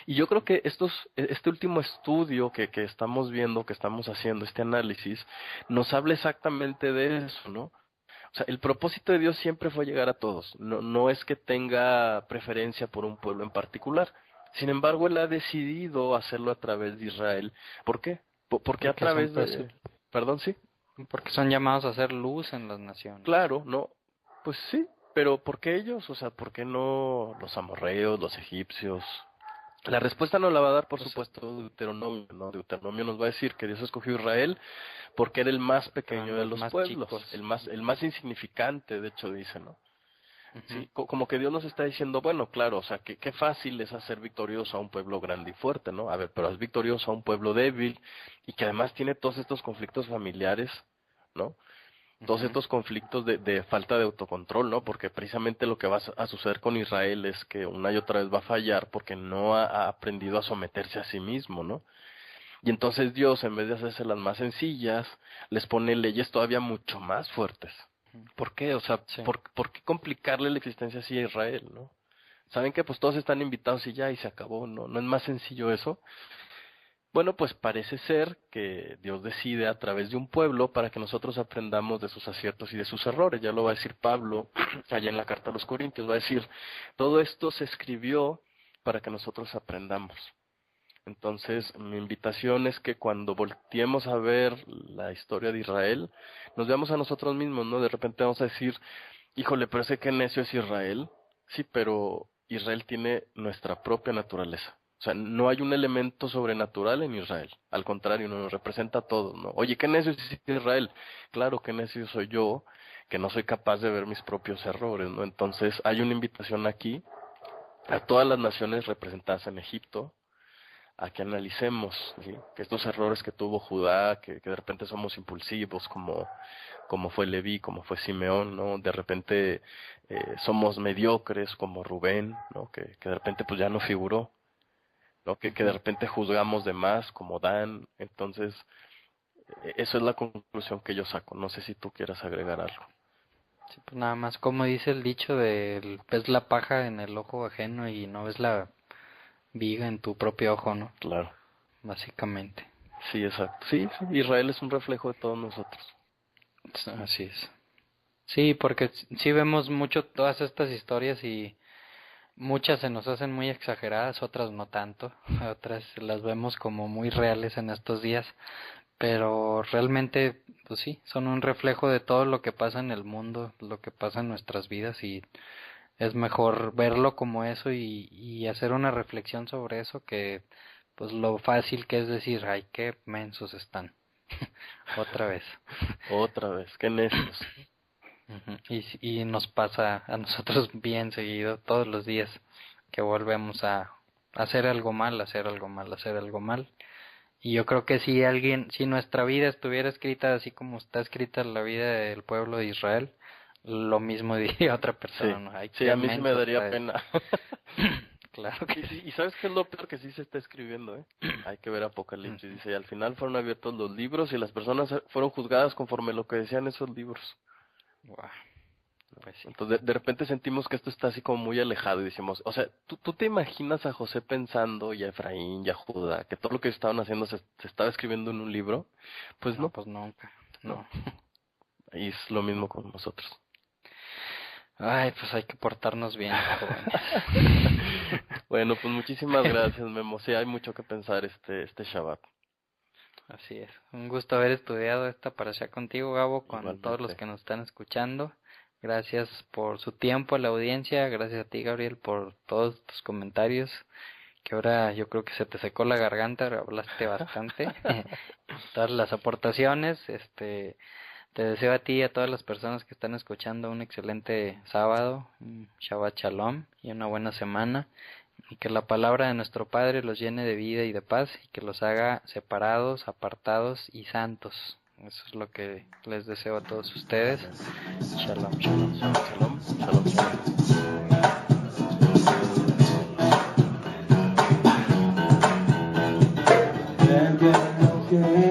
Y yo creo que este último estudio que estamos viendo, que estamos haciendo, este análisis, nos habla exactamente de eso, ¿no? O sea, el propósito de Dios siempre fue llegar a todos, no es que tenga preferencia por un pueblo en particular. Sin embargo, Él ha decidido hacerlo a través de Israel. ¿Por qué? Porque a través de... Perdón, sí. Porque son llamados a hacer luz en las naciones. Claro, no, pues sí, pero ¿por qué ellos? O sea, ¿por qué no los amorreos, los egipcios? La respuesta nos la va a dar, por supuesto, Deuteronomio, ¿no? Deuteronomio nos va a decir que Dios escogió a Israel porque era el más pequeño de los pueblos, chicos. el más insignificante, de hecho dice, ¿no? Sí, como que Dios nos está diciendo, bueno, claro, o sea, qué fácil es hacer victorioso a un pueblo grande y fuerte, ¿no? A ver, pero es victorioso a un pueblo débil y que además tiene todos estos conflictos familiares, ¿no? Todos estos conflictos de falta de autocontrol, ¿no? Porque precisamente lo que va a suceder con Israel es que una y otra vez va a fallar porque no ha aprendido a someterse a sí mismo, ¿no? Y entonces Dios, en vez de hacerse las más sencillas, les pone leyes todavía mucho más fuertes. ¿Por qué? O sea, Sí. ¿por qué complicarle la existencia así a Israel, no? Saben que pues todos están invitados y ya, y se acabó, ¿no? ¿No es más sencillo eso? Bueno, pues parece ser que Dios decide a través de un pueblo para que nosotros aprendamos de sus aciertos y de sus errores. Ya lo va a decir Pablo allá en la carta a los Corintios, va a decir, todo esto se escribió para que nosotros aprendamos. Entonces, mi invitación es que cuando volteemos a ver la historia de Israel, nos veamos a nosotros mismos, ¿no? De repente vamos a decir, híjole, pero sé que necio es Israel. Sí, pero Israel tiene nuestra propia naturaleza. O sea, no hay un elemento sobrenatural en Israel. Al contrario, nos representa a todos, ¿no? Oye, qué necio es Israel. Claro, qué necio soy yo, que no soy capaz de ver mis propios errores, ¿no? Entonces, hay una invitación aquí a todas las naciones representadas en Egipto, a que analicemos, ¿sí?, que estos errores que tuvo Judá, que de repente somos impulsivos, como fue Leví, como fue Simeón, ¿no? De repente somos mediocres, como Rubén, ¿no? Que de repente pues ya no figuró, ¿no? Que de repente juzgamos de más, como Dan. Entonces, eso es la conclusión que yo saco. No sé si tú quieras agregar algo. Sí, pues nada más, como dice el dicho de ves la paja en el ojo ajeno y no ves la viga en tu propio ojo, ¿no? Claro. Básicamente. Sí, exacto. Sí, sí, Israel es un reflejo de todos nosotros. Así es. Sí, porque sí vemos mucho todas estas historias y muchas se nos hacen muy exageradas, otras no tanto, otras las vemos como muy reales en estos días, pero realmente, pues sí, son un reflejo de todo lo que pasa en el mundo, lo que pasa en nuestras vidas, y es mejor verlo como eso y hacer una reflexión sobre eso que pues lo fácil que es decir, ay, qué mensos están. Otra vez. Otra vez, qué necios. Ujú. Y nos pasa a nosotros bien seguido, todos los días, que volvemos a hacer algo mal, hacer algo mal, hacer algo mal. Y yo creo que si nuestra vida estuviera escrita así como está escrita la vida del pueblo de Israel, lo mismo diría otra persona, Sí, ¿no? Ay, sí, qué a mí sí me menso daría está pena. Claro que Y, sí. y ¿sabes qué es lo peor? Que sí se está escribiendo, ¿eh? Hay que ver Apocalipsis. Dice, y al final fueron abiertos los libros y las personas fueron juzgadas conforme lo que decían esos libros. Guau, pues sí. Entonces, de repente sentimos que esto está así como muy alejado y decimos, o sea, ¿tú te imaginas a José pensando, y a Efraín, y a Judá, que todo lo que estaban haciendo se estaba escribiendo en un libro? Pues No, no, pues nunca, no. no. Y es lo mismo con nosotros. Ay, pues hay que portarnos bien, jóvenes. Bueno, pues muchísimas gracias, Memo. Sí, hay mucho que pensar este Shabbat. Así es. Un gusto haber estudiado esta parasha contigo, Gabo, con todos los Igualmente. que nos están escuchando. Gracias por su tiempo a la audiencia. Gracias a ti, Gabriel, por todos tus comentarios. Que ahora yo creo que se te secó la garganta, hablaste bastante. Todas las aportaciones. Te deseo a ti y a todas las personas que están escuchando un excelente sábado, un Shabbat Shalom y una buena semana. Y que la palabra de nuestro Padre los llene de vida y de paz y que los haga separados, apartados y santos. Eso es lo que les deseo a todos ustedes. Shalom, shalom. Shalom, shalom, shalom. Okay.